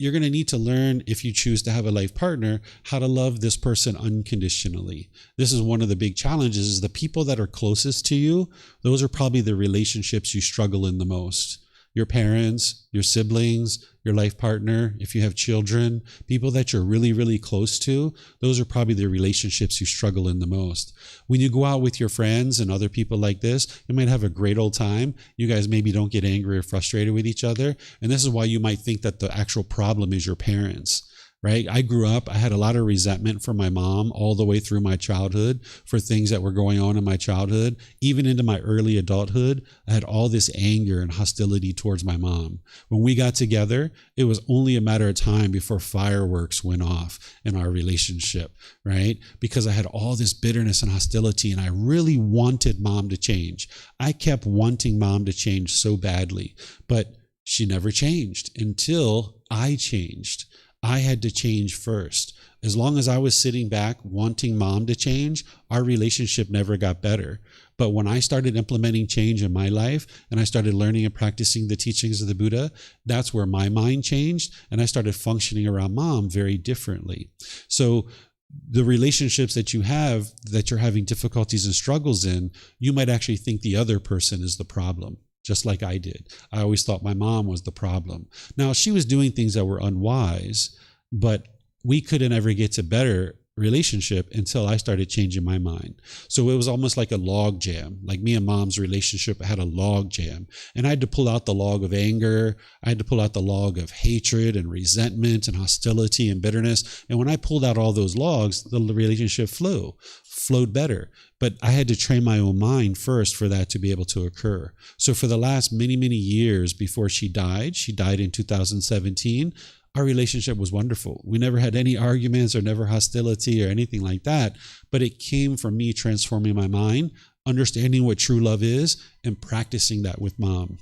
you're going to need to learn, if you choose to have a life partner, how to love this person unconditionally. This is one of the big challenges, is the people that are closest to you, those are probably the relationships you struggle in the most. Your parents, your siblings, your life partner, if you have children, people that you're really, really close to, those are probably the relationships you struggle in the most. When you go out with your friends and other people like this, you might have a great old time. You guys maybe don't get angry or frustrated with each other. And this is why you might think that the actual problem is your parents. Right? I grew up, I had a lot of resentment from my mom all the way through my childhood for things that were going on in my childhood. Even into my early adulthood, I had all this anger and hostility towards my mom. When we got together, it was only a matter of time before fireworks went off in our relationship, right? Because I had all this bitterness and hostility, and I really wanted mom to change. I kept wanting mom to change so badly, but she never changed until I changed. I had to change first. As long as I was sitting back wanting mom to change, our relationship never got better. But when I started implementing change in my life and I started learning and practicing the teachings of the Buddha, that's where my mind changed, and I started functioning around mom very differently. So the relationships that you have, that you're having difficulties and struggles in, you might actually think the other person is the problem. Just like I did. I always thought my mom was the problem. Now, she was doing things that were unwise, but we couldn't ever get to better relationship until I started changing my mind. So it was almost like a log jam. Like me and mom's relationship had a log jam. And I had to pull out the log of anger. I had to pull out the log of hatred and resentment and hostility and bitterness. And when I pulled out all those logs, the relationship flowed better. But I had to train my own mind first for that to be able to occur. So for the last many, many years before she died in 2017, our relationship was wonderful. We never had any arguments or never hostility or anything like that. But it came from me transforming my mind, understanding what true love is, and practicing that with mom.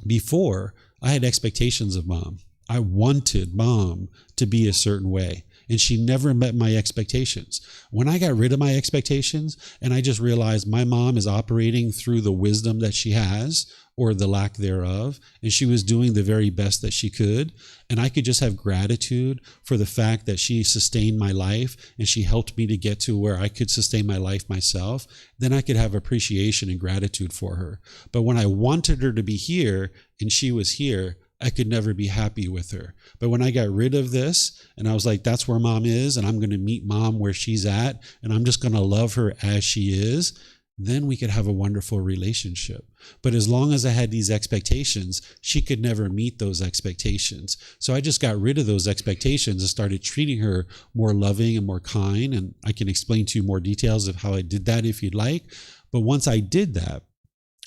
Before, I had expectations of mom. I wanted mom to be a certain way, and she never met my expectations. When I got rid of my expectations and I just realized my mom is operating through the wisdom that she has, or the lack thereof, and she was doing the very best that she could, and I could just have gratitude for the fact that she sustained my life and she helped me to get to where I could sustain my life myself, then I could have appreciation and gratitude for her. But when I wanted her to be here and she was here, I could never be happy with her. But when I got rid of this and I was like, that's where mom is, and I'm going to meet mom where she's at, and I'm just going to love her as she is, then we could have a wonderful relationship. But as long as I had these expectations, she could never meet those expectations. So I just got rid of those expectations and started treating her more loving and more kind. And I can explain to you more details of how I did that if you'd like. But once I did that,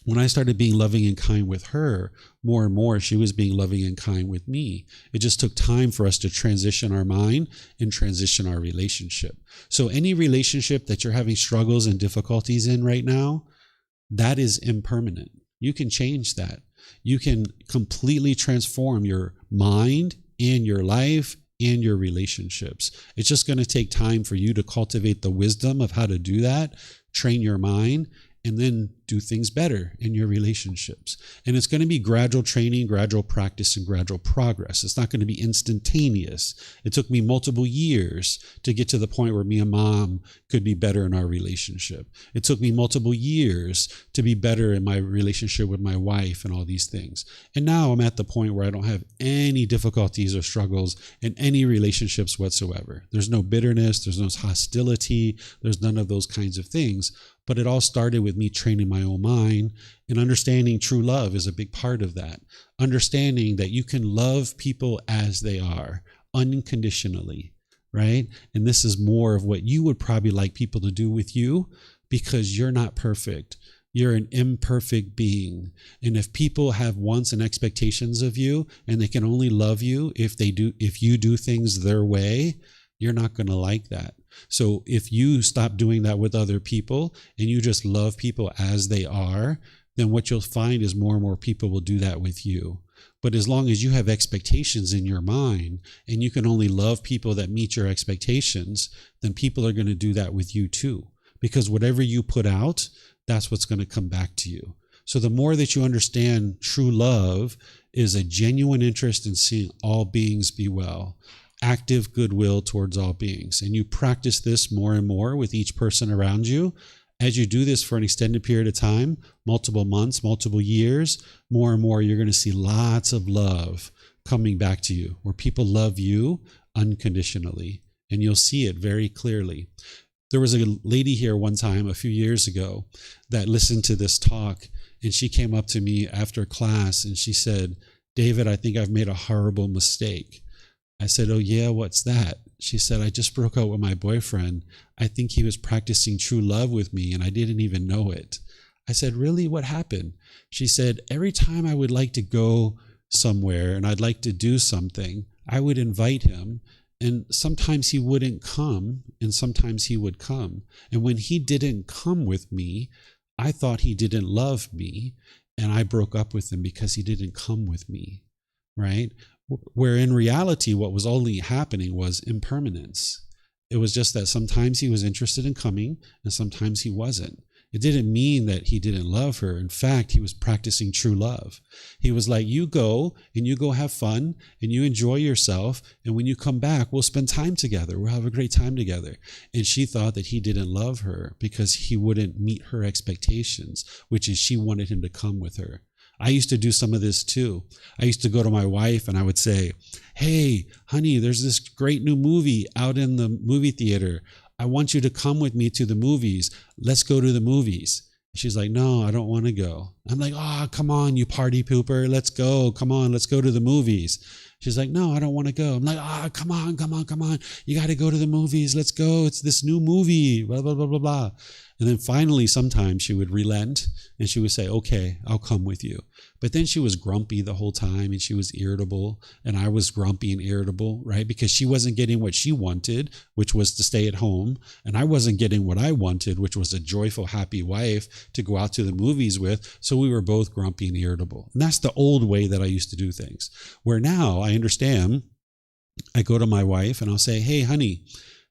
when I started being loving and kind with her, more and more she was being loving and kind with me. It just took time for us to transition our mind and transition our relationship. So any relationship that you're having struggles and difficulties in right now, that is impermanent. You can change that. You can completely transform your mind and your life and your relationships. It's just going to take time for you to cultivate the wisdom of how to do that, train your mind, and then do things better in your relationships. And it's going to be gradual training, gradual practice, and gradual progress. It's not going to be instantaneous. It took me multiple years to get to the point where me and mom could be better in our relationship. It took me multiple years to be better in my relationship with my wife and all these things. And now I'm at the point where I don't have any difficulties or struggles in any relationships whatsoever. There's no bitterness, there's no hostility, there's none of those kinds of things. But it all started with me training my own mind, and understanding true love is a big part of that. Understanding that you can love people as they are, unconditionally, right? And this is more of what you would probably like people to do with you, because you're not perfect. You're an imperfect being. And if people have wants and expectations of you, and they can only love you if you do things their way, you're not going to like that. So if you stop doing that with other people and you just love people as they are, then what you'll find is more and more people will do that with you. But as long as you have expectations in your mind and you can only love people that meet your expectations, then people are going to do that with you too. Because whatever you put out, that's what's going to come back to you. So the more that you understand true love is a genuine interest in seeing all beings be well, active goodwill towards all beings. And you practice this more and more with each person around you. As you do this for an extended period of time, multiple months, multiple years, more and more, you're going to see lots of love coming back to you, where people love you unconditionally, and you'll see it very clearly. There was a lady here one time a few years ago that listened to this talk, and she came up to me after class and she said, "David, I think I've made a horrible mistake." I said, "Oh yeah, what's that?" She said, "I just broke up with my boyfriend. I think he was practicing true love with me and I didn't even know it." I said, "Really? What happened?" She said, "Every time I would like to go somewhere and I'd like to do something, I would invite him, and sometimes he wouldn't come and sometimes he would come. And when he didn't come with me, I thought he didn't love me, and I broke up with him because he didn't come with me," right? Where in reality, what was only happening was impermanence. It was just that sometimes he was interested in coming and sometimes he wasn't. It didn't mean that he didn't love her. In fact, he was practicing true love. He was like, you go and you go have fun and you enjoy yourself. And when you come back, we'll spend time together. We'll have a great time together. And she thought that he didn't love her because he wouldn't meet her expectations, which is she wanted him to come with her. I used to do some of this too. I used to go to my wife and I would say, "Hey, honey, there's this great new movie out in the movie theater. I want you to come with me to the movies. Let's go to the movies." She's like, "No, I don't want to go." I'm like, "Oh, come on, you party pooper. Let's go. Come on, let's go to the movies." She's like, "No, I don't want to go." I'm like, "Oh, come on. You got to go to the movies. Let's go. It's this new movie, blah, blah, blah, blah, blah." And then finally, sometimes she would relent and she would say, "Okay, I'll come with you." But then she was grumpy the whole time and she was irritable, and I was grumpy and irritable, right? Because she wasn't getting what she wanted, which was to stay at home. And I wasn't getting what I wanted, which was a joyful, happy wife to go out to the movies with. So we were both grumpy and irritable. And that's the old way that I used to do things. Where now I understand, I go to my wife and I'll say, "Hey, honey,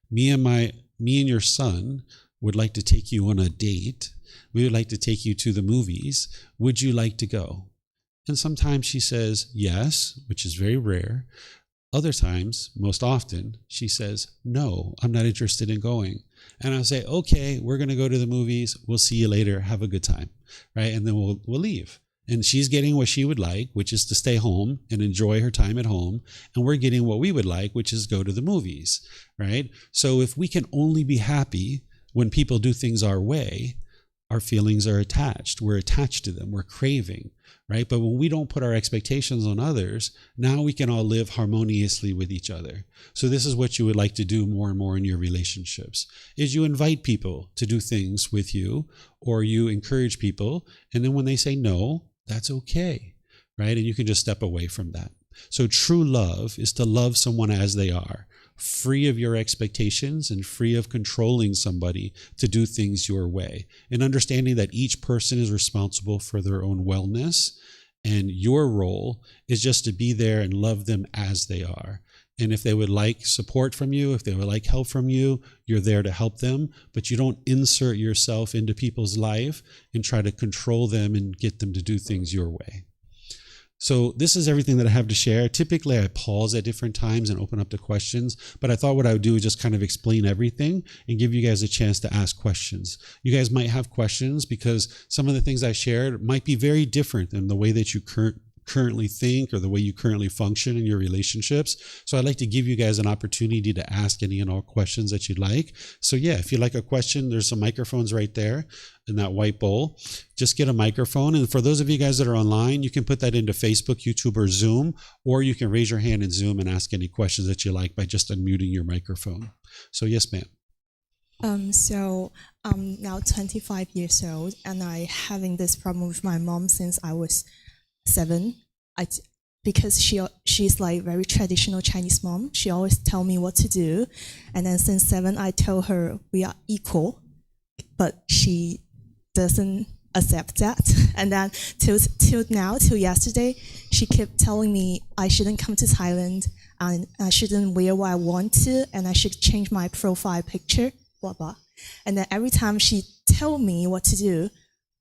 me and your son would like to take you on a date. We would like to take you to the movies. Would you like to go?" And sometimes she says yes, which is very rare. Other times, most often, she says, "No, I'm not interested in going." And I'll say, "Okay, we're going to go to the movies. We'll see you later. Have a good time." Right? And then we'll leave. And she's getting what she would like, which is to stay home and enjoy her time at home. And we're getting what we would like, which is go to the movies. Right? So if we can only be happy when people do things our way, our feelings are attached. We're attached to them. We're craving, right? But when we don't put our expectations on others, now we can all live harmoniously with each other. So this is what you would like to do more and more in your relationships, is you invite people to do things with you, or you encourage people. And then when they say no, that's okay, right? And you can just step away from that. So true love is to love someone as they are, free of your expectations and free of controlling somebody to do things your way, and understanding that each person is responsible for their own wellness, and your role is just to be there and love them as they are. And if they would like support from you, if they would like help from you, you're there to help them, but you don't insert yourself into people's life and try to control them and get them to do things your way. So this is everything that I have to share. Typically, I pause at different times and open up to questions, but I thought what I would do is just kind of explain everything and give you guys a chance to ask questions. You guys might have questions because some of the things I shared might be very different than the way that you currently think or the way you currently function in your relationships. So I'd like to give you guys an opportunity to ask any and all questions that you'd like. So yeah, if you like a question, there's some microphones right there in that white bowl. Just get a microphone. And for those of you guys that are online, you can put that into Facebook, YouTube, or Zoom, or you can raise your hand in Zoom and ask any questions that you like by just unmuting your microphone. So yes, ma'am. So I'm now 25 years old, and I having this problem with my mom since I was 7. Because she's like very traditional Chinese mom. She always tell me what to do, and then since 7 I tell her we are equal, but she doesn't accept that. And then till yesterday, she kept telling me I shouldn't come to Thailand, and I shouldn't wear what I want to, and I should change my profile picture, blah blah. And then every time she tell me what to do,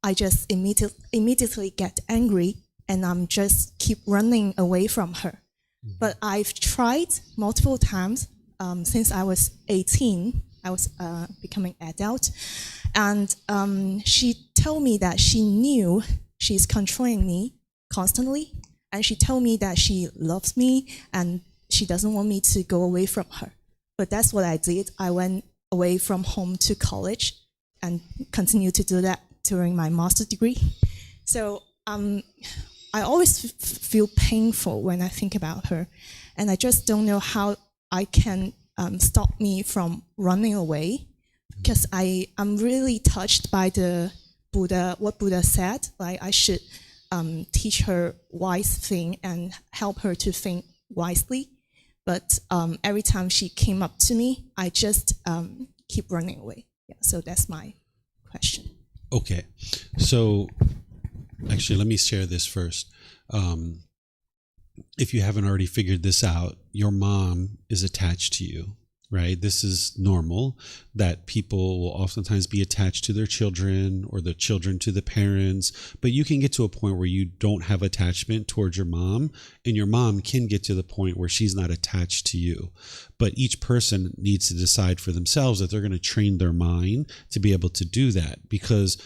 I just immediately get angry and I'm just keep running away from her. But I've tried multiple times since I was 18. I was becoming adult, and she told me that she knew she's controlling me constantly, and she told me that she loves me and she doesn't want me to go away from her. But that's what I did. I went away from home to college and continued to do that during my master's degree. So I always feel painful when I think about her, and I just don't know how I can stop me from running away, because I'm really touched by the what Buddha said. Like I should teach her wise thing and help her to think wisely. But every time she came up to me, I just keep running away. Yeah, so that's my question. Okay, so actually, let me share this first. If you haven't already figured this out, your mom is attached to you, right? This is normal, that people will oftentimes be attached to their children or the children to the parents, but you can get to a point where you don't have attachment towards your mom, and your mom can get to the point where she's not attached to you. But each person needs to decide for themselves that they're going to train their mind to be able to do that. Because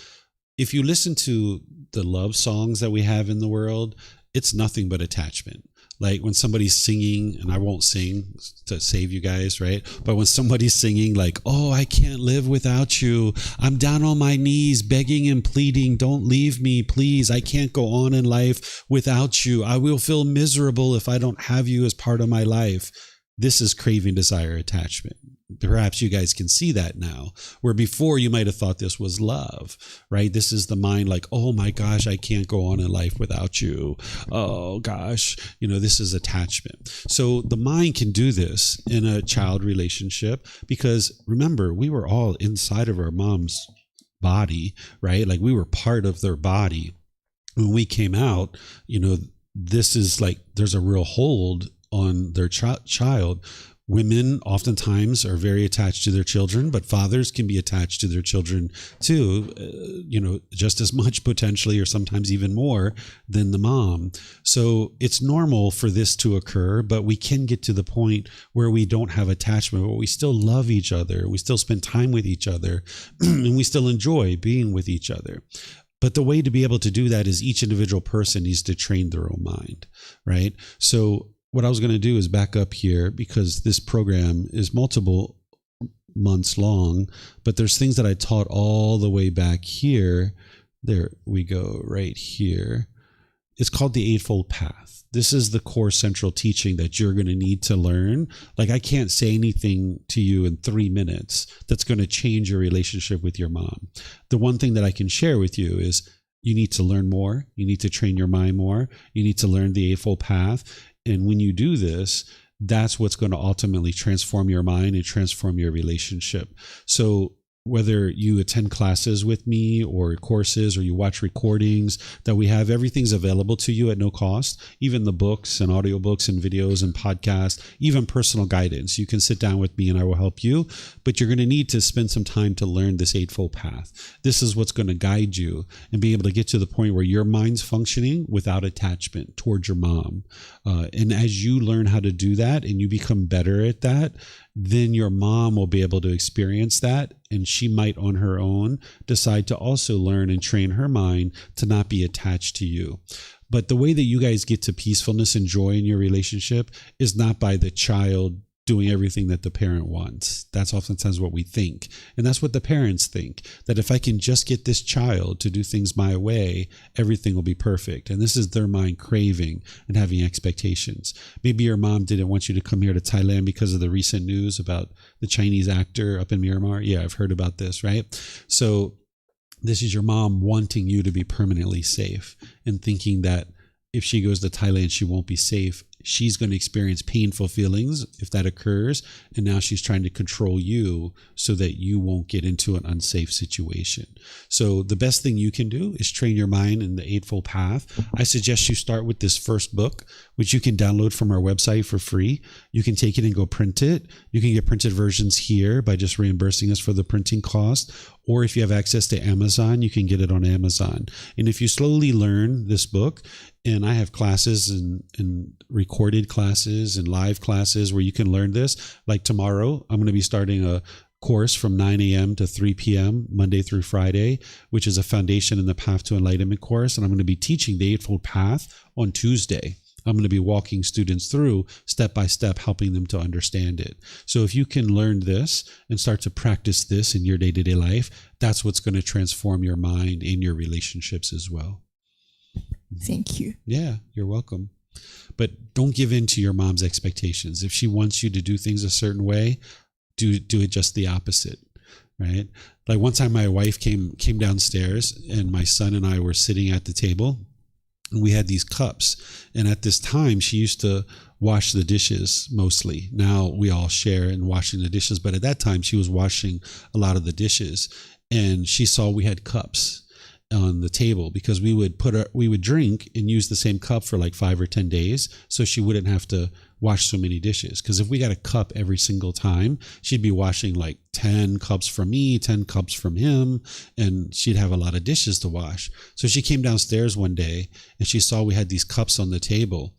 if you listen to the love songs that we have in the world, it's nothing but attachment. Like when somebody's singing, and I won't sing to save you guys, right? But when somebody's singing like, oh, I can't live without you. I'm down on my knees begging and pleading. Don't leave me, please. I can't go on in life without you. I will feel miserable if I don't have you as part of my life. This is craving, desire, attachment. Perhaps you guys can see that now, where before you might have thought this was love, right? This is the mind like, oh my gosh, I can't go on in life without you. Oh gosh, this is attachment. So the mind can do this in a child relationship, because remember, we were all inside of our mom's body, right? Like we were part of their body. When we came out, this is like, there's a real hold on their child. Women oftentimes are very attached to their children, but fathers can be attached to their children too, just as much potentially, or sometimes even more than the mom. So it's normal for this to occur, but we can get to the point where we don't have attachment, but we still love each other. We still spend time with each other and we still enjoy being with each other. But the way to be able to do that is each individual person needs to train their own mind, right? So what I was going to do is back up here, because this program is multiple months long, but there's things that I taught all the way back here. There we go, right here. It's called the Eightfold Path. This is the core central teaching that you're going to need to learn. Like I can't say anything to you in 3 minutes that's going to change your relationship with your mom. The one thing that I can share with you is you need to learn more. You need to train your mind more. You need to learn the Eightfold Path. And when you do this, that's what's going to ultimately transform your mind and transform your relationship. So whether you attend classes with me or courses, or you watch recordings that we have, everything's available to you at no cost. Even the books and audiobooks and videos and podcasts, even personal guidance. You can sit down with me and I will help you, but you're going to need to spend some time to learn this Eightfold Path. This is what's going to guide you and be able to get to the point where your mind's functioning without attachment towards your mom. And as you learn how to do that and you become better at that, then your mom will be able to experience that, and she might on her own decide to also learn and train her mind to not be attached to you. But the way that you guys get to peacefulness and joy in your relationship is not by the child doing everything that the parent wants. That's oftentimes what we think. And that's what the parents think, that if I can just get this child to do things my way, everything will be perfect. And this is their mind craving and having expectations. Maybe your mom didn't want you to come here to Thailand because of the recent news about the Chinese actor up in Myanmar. Yeah, I've heard about this, right? So this is your mom wanting you to be permanently safe and thinking that if she goes to Thailand, she won't be safe she's going to experience painful feelings if that occurs. And now she's trying to control you so that you won't get into an unsafe situation. So the best thing you can do is train your mind in the Eightfold Path. I suggest you start with this first book, which you can download from our website for free. You can take it and go print it. You can get printed versions here by just reimbursing us for the printing cost. Or if you have access to Amazon, you can get it on Amazon. And if you slowly learn this book, and I have classes and recorded classes and live classes where you can learn this. Like tomorrow, I'm going to be starting a course from 9 a.m. to 3 p.m. Monday through Friday, which is a Foundation in the Path to Enlightenment course. And I'm going to be teaching the Eightfold Path on Tuesday. I'm going to be walking students through step by step, helping them to understand it. So if you can learn this and start to practice this in your day-to-day life, that's what's going to transform your mind and your relationships as well. Thank you. Yeah, you're welcome. But don't give in to your mom's expectations. If she wants you to do things a certain way, do it just the opposite, right? Like one time my wife came downstairs and my son and I were sitting at the table and we had these cups. And at this time, she used to wash the dishes mostly. Now we all share in washing the dishes. But at that time, she was washing a lot of the dishes. And she saw we had cups on the table because we would drink and use the same cup for like 5 or 10 days. So she wouldn't have to wash so many dishes. Because if we got a cup every single time, she'd be washing like 10 cups from me, 10 cups from him, and she'd have a lot of dishes to wash. So she came downstairs one day and she saw we had these cups on the table.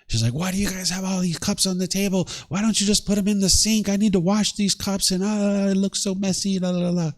She's like, why do you guys have all these cups on the table? Why don't you just put them in the sink? I need to wash these cups and it looks so messy. La, la, la.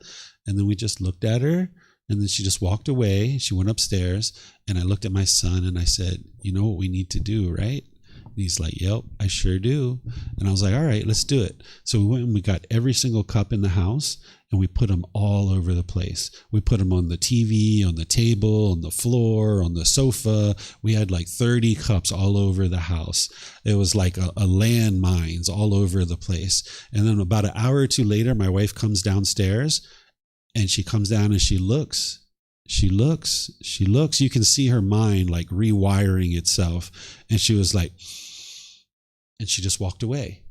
And then we just looked at her. And then she just walked away. She went upstairs and I looked at my son and I said, you know what we need to do, right? And he's like, yep, I sure do. And I was like, all right, let's do it. So we went and we got every single cup in the house and we put them all over the place. We put them on the TV, on the table, on the floor, on the sofa. We had like 30 cups all over the house. It was like a landmines all over the place. And then about an hour or two later, my wife comes downstairs. And she comes down and she looks. You can see her mind like rewiring itself. And she was like, and she just walked away.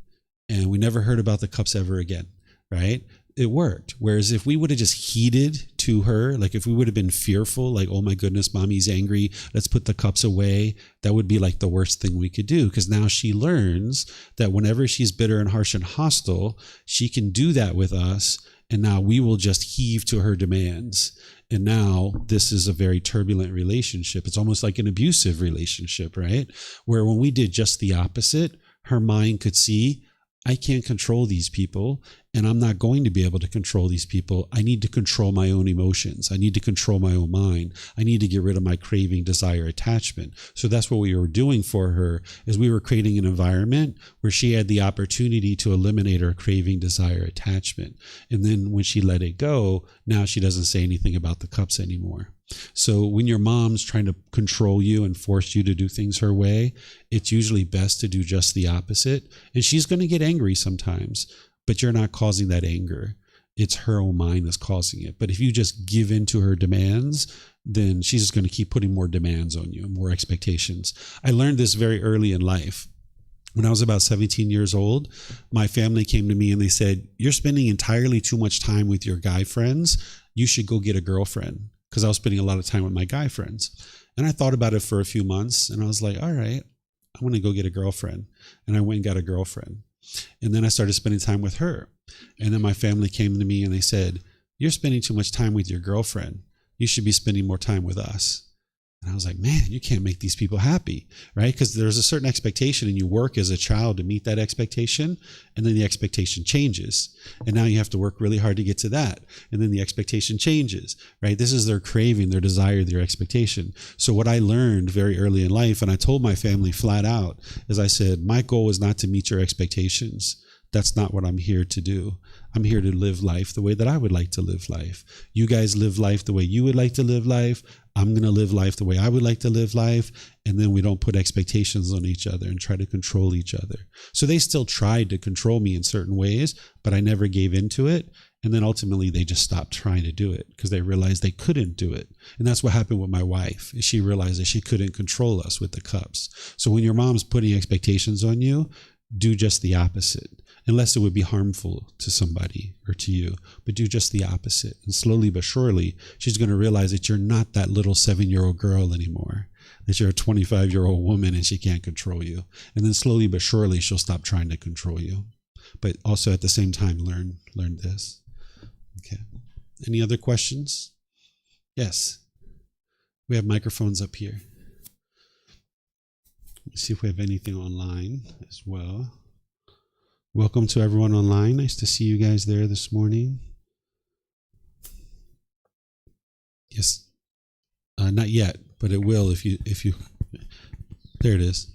And we never heard about the cups ever again, right? It worked. Whereas if we would have just heeded to her, like if we would have been fearful, like, oh my goodness, mommy's angry, let's put the cups away, that would be like the worst thing we could do. Because now she learns that whenever she's bitter and harsh and hostile, she can do that with us. And now we will just heave to her demands. And now this is a very turbulent relationship. It's almost like an abusive relationship, right? Where when we did just the opposite, her mind could see, I can't control these people and I'm not going to be able to control these people. I need to control my own emotions. I need to control my own mind. I need to get rid of my craving, desire, attachment. So that's what we were doing for her, is we were creating an environment where she had the opportunity to eliminate her craving, desire, attachment. And then when she let it go, now she doesn't say anything about the cups anymore. So when your mom's trying to control you and force you to do things her way, it's usually best to do just the opposite. And she's going to get angry sometimes, but you're not causing that anger. It's her own mind that's causing it. But if you just give in to her demands, then she's just going to keep putting more demands on you, more expectations. I learned this very early in life. When I was about 17 years old, my family came to me and they said, you're spending entirely too much time with your guy friends. You should go get a girlfriend. Because I was spending a lot of time with my guy friends. And I thought about it for a few months and I was like, all right, I want to go get a girlfriend. And I went and got a girlfriend. And then I started spending time with her. And then my family came to me and they said, you're spending too much time with your girlfriend. You should be spending more time with us. And I was like, man, you can't make these people happy, right? Because there's a certain expectation and you work as a child to meet that expectation. And then the expectation changes. And now you have to work really hard to get to that. And then the expectation changes, right? This is their craving, their desire, their expectation. So what I learned very early in life, and I told my family flat out, is I said, my goal is not to meet your expectations. That's not what I'm here to do. I'm here to live life the way that I would like to live life. You guys live life the way you would like to live life. I'm going to live life the way I would like to live life. And then we don't put expectations on each other and try to control each other. So they still tried to control me in certain ways, but I never gave into it. And then ultimately they just stopped trying to do it because they realized they couldn't do it. And that's what happened with my wife. She realized that she couldn't control us with the cups. So when your mom's putting expectations on you, do just the opposite, unless it would be harmful to somebody or to you, but do just the opposite. And slowly but surely, she's going to realize that you're not that little 7-year-old girl anymore, that you're a 25-year-old woman and she can't control you. And then slowly but surely, she'll stop trying to control you. But also at the same time, learn this. Okay. Any other questions? Yes. We have microphones up here. Let's see if we have anything online as well. Welcome to everyone online. Nice to see you guys there this morning. Yes. Not yet, but it will if you. There it is.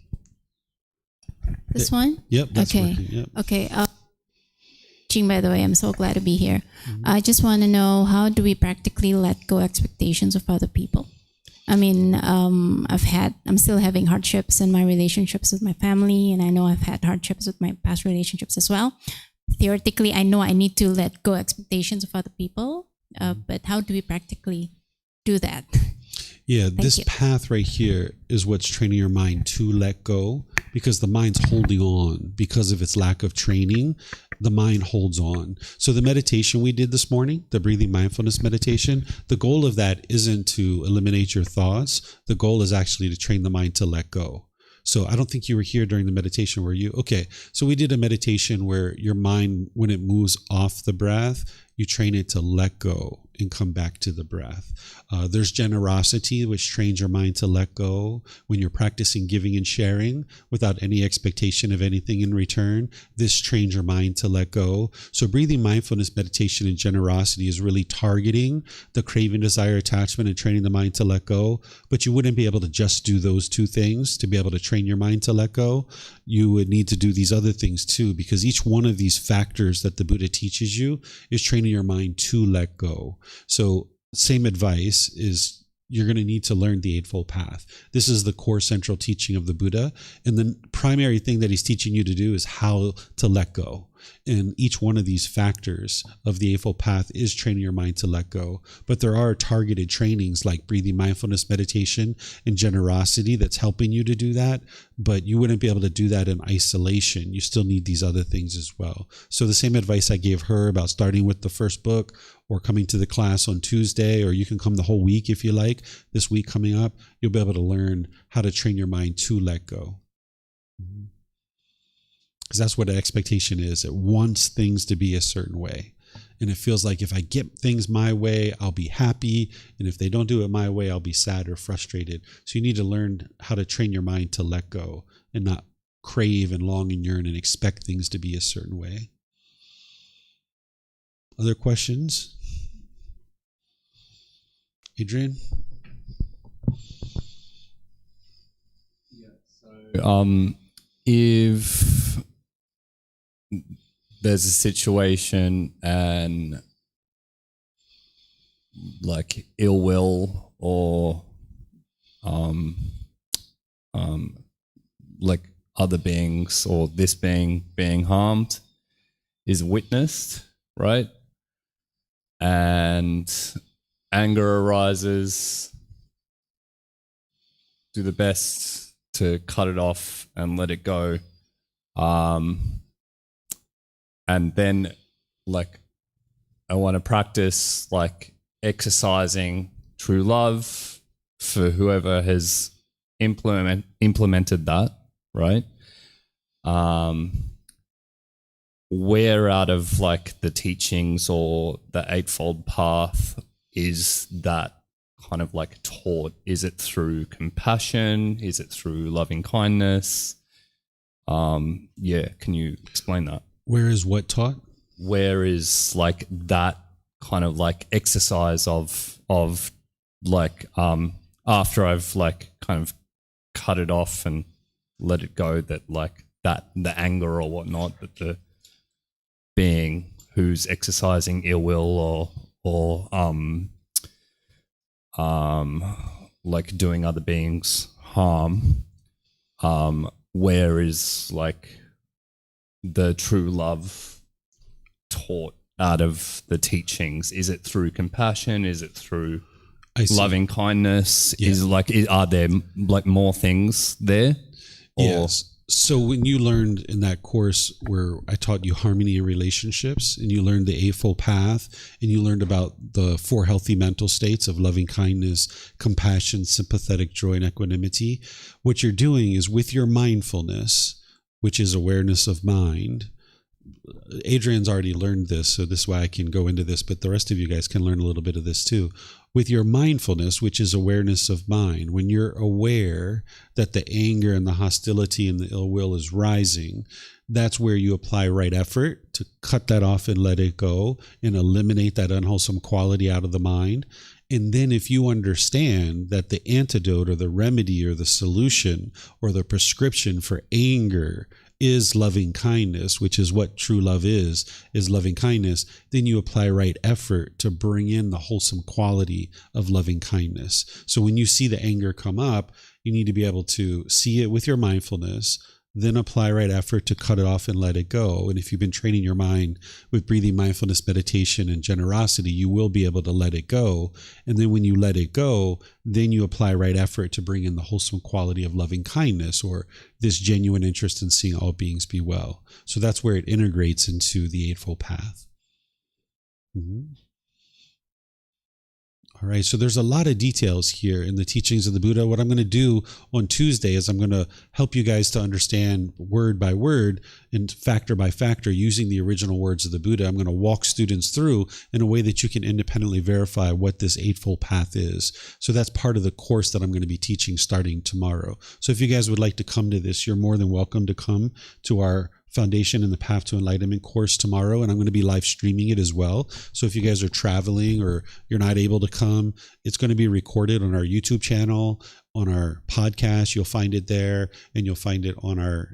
This one? Yep. That's okay. Working. Yep. Okay. Jing, by the way, I'm so glad to be here. I just want to know, how do we practically let go expectations of other people? I mean, I'm still having hardships in my relationships with my family, and I know I've had hardships with my past relationships as well. Theoretically, I know I need to let go expectations of other people, but how do we practically do that? Yeah, this path right here is what's training your mind to let go, because the mind's holding on because of its lack of training. The mind holds on. So the meditation we did this morning, the breathing mindfulness meditation, the goal of that isn't to eliminate your thoughts. The goal is actually to train the mind to let go. So I don't think you were here during the meditation, were you? Okay. So we did a meditation where your mind, when it moves off the breath, you train it to let go and come back to the breath. There's generosity, which trains your mind to let go. When you're practicing giving and sharing without any expectation of anything in return, this trains your mind to let go. So breathing mindfulness meditation and generosity is really targeting the craving, desire, attachment, and training the mind to let go. But you wouldn't be able to just do those two things to be able to train your mind to let go. You would need to do these other things too, because each one of these factors that the Buddha teaches you is training your mind to let go. So same advice is you're going to need to learn the Eightfold Path. This is the core central teaching of the Buddha. And the primary thing that he's teaching you to do is how to let go. And each one of these factors of the Eightfold Path is training your mind to let go. But there are targeted trainings like breathing mindfulness meditation and generosity that's helping you to do that. But you wouldn't be able to do that in isolation. You still need these other things as well. So the same advice I gave her about starting with the first book or coming to the class on Tuesday, or you can come the whole week if you like. This week coming up, you'll be able to learn how to train your mind to let go. Because that's what the expectation is. It wants things to be a certain way. And it feels like if I get things my way, I'll be happy. And if they don't do it my way, I'll be sad or frustrated. So you need to learn how to train your mind to let go and not crave and long and yearn and expect things to be a certain way. Other questions? Adrian? If there's a situation and like ill will or like other beings or this being harmed is witnessed, right? And anger arises, do the best to cut it off and let it go. And then like I want to practice like exercising true love for whoever has implemented that, right? Where out of like the teachings or the Eightfold Path is that kind of like taught? Is it through compassion? Is it through loving kindness? Can you explain that? Where is what taught? Where is like that kind of like exercise of like after I've like kind of cut it off and let it go, that like that the anger or whatnot, that the being who's exercising ill will or like doing other beings harm, where is like the true love taught out of the teachings? Is it through compassion? Is it through I see. loving kindness? Yeah. Are there like more things there? Yes. So when you learned in that course where I taught you harmony in relationships, and you learned the Eightfold Path, and you learned about the 4 healthy mental states of loving kindness, compassion, sympathetic joy, and equanimity, what you're doing is with your mindfulness, which is awareness of mind. Adrian's already learned this, so this is why I can go into this, but the rest of you guys can learn a little bit of this too. With your mindfulness, which is awareness of mind, when you're aware that the anger and the hostility and the ill will is rising, that's where you apply right effort to cut that off and let it go and eliminate that unwholesome quality out of the mind. And then if you understand that the antidote or the remedy or the solution or the prescription for anger is loving kindness, which is what true love is loving kindness, then you apply right effort to bring in the wholesome quality of loving kindness. So when you see the anger come up, you need to be able to see it with your mindfulness, then apply right effort to cut it off and let it go. And if you've been training your mind with breathing, mindfulness, meditation, and generosity, you will be able to let it go. And then when you let it go, then you apply right effort to bring in the wholesome quality of loving kindness, or this genuine interest in seeing all beings be well. So that's where it integrates into the Eightfold Path. Mm-hmm. All right, so there's a lot of details here in the teachings of the Buddha. What I'm going to do on Tuesday is I'm going to help you guys to understand word by word and factor by factor using the original words of the Buddha. I'm going to walk students through in a way that you can independently verify what this Eightfold Path is. So that's part of the course that I'm going to be teaching starting tomorrow. So if you guys would like to come to this, you're more than welcome to come to our Foundation in the Path to Enlightenment course tomorrow, and I'm going to be live streaming it as well. So if you guys are traveling or you're not able to come, it's going to be recorded on our YouTube channel, on our podcast. You'll find it there, and you'll find it on our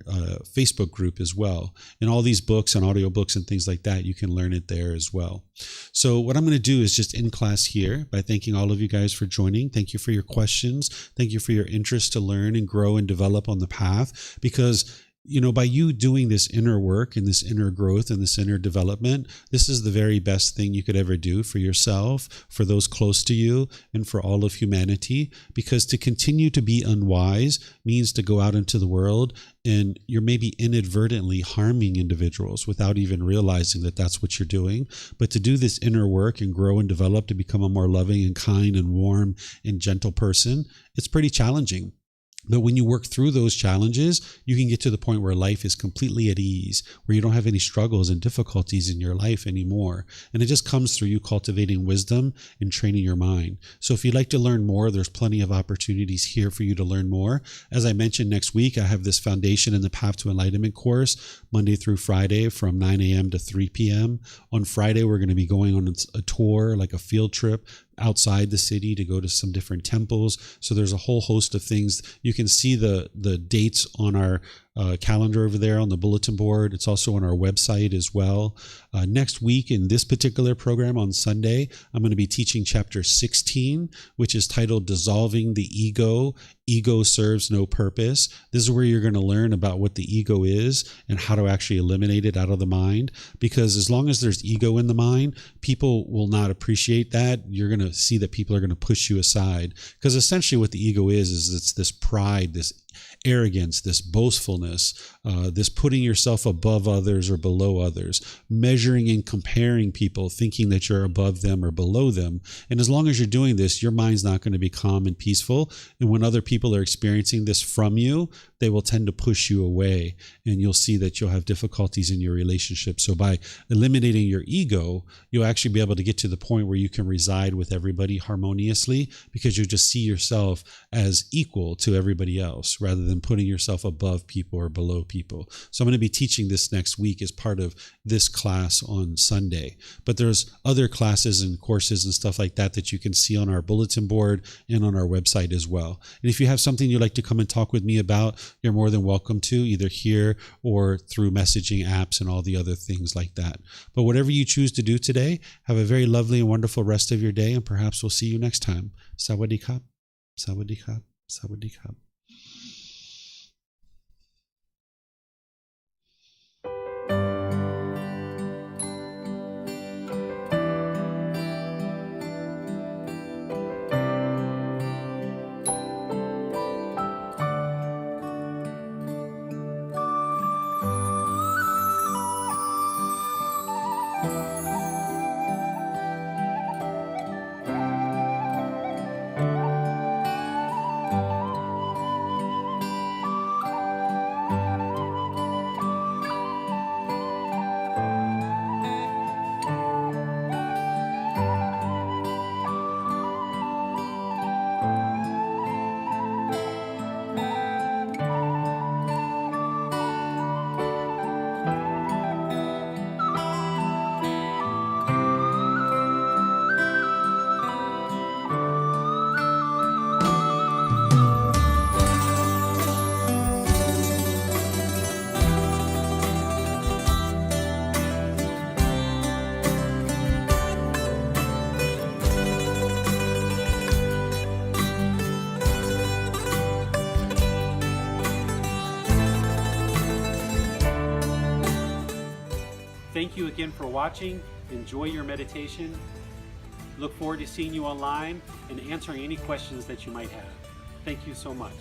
Facebook group as well. And all these books and audiobooks and things like that, you can learn it there as well. So what I'm going to do is just end class here by thanking all of you guys for joining. Thank you for your questions. Thank you for your interest to learn and grow and develop on the path, because by you doing this inner work and this inner growth and this inner development, this is the very best thing you could ever do for yourself, for those close to you, and for all of humanity. Because to continue to be unwise means to go out into the world and you're maybe inadvertently harming individuals without even realizing that that's what you're doing. But to do this inner work and grow and develop to become a more loving and kind and warm and gentle person, it's pretty challenging. But when you work through those challenges, you can get to the point where life is completely at ease, where you don't have any struggles and difficulties in your life anymore. And it just comes through you cultivating wisdom and training your mind. So if you'd like to learn more, there's plenty of opportunities here for you to learn more. As I mentioned, next week, I have this Foundation in the Path to Enlightenment course, Monday through Friday from 9 a.m. to 3 p.m. On Friday, we're going to be going on a tour, like a field trip, outside the city to go to some different temples. So there's a whole host of things. You can see the dates on our calendar over there on the bulletin board. It's also on our website as well. Next week in this particular program on Sunday, I'm going to be teaching chapter 16, which is titled Dissolving the Ego. Ego serves no purpose. This is where you're going to learn about what the ego is and how to actually eliminate it out of the mind. Because as long as there's ego in the mind, people will not appreciate that. You're going to see that people are going to push you aside. Because essentially what the ego is it's this pride, this arrogance, this boastfulness, this putting yourself above others or below others, measuring and comparing people, thinking that you're above them or below them. And as long as you're doing this, your mind's not going to be calm and peaceful. And when other people are experiencing this from you, they will tend to push you away, and you'll see that you'll have difficulties in your relationship. So by eliminating your ego, you'll actually be able to get to the point where you can reside with everybody harmoniously, because you just see yourself as equal to everybody else rather than putting yourself above people or below people. So I'm going to be teaching this next week as part of this class on Sunday. But there's other classes and courses and stuff like that that you can see on our bulletin board and on our website as well. And if you have something you'd like to come and talk with me about, you're more than welcome to, either here or through messaging apps and all the other things like that. But whatever you choose to do today, have a very lovely and wonderful rest of your day, and perhaps we'll see you next time. Sawadee khap, sawadee khap, sawadee khap. thank you again for watching. Enjoy your meditation. Look forward to seeing you online and answering any questions that you might have. Thank you so much.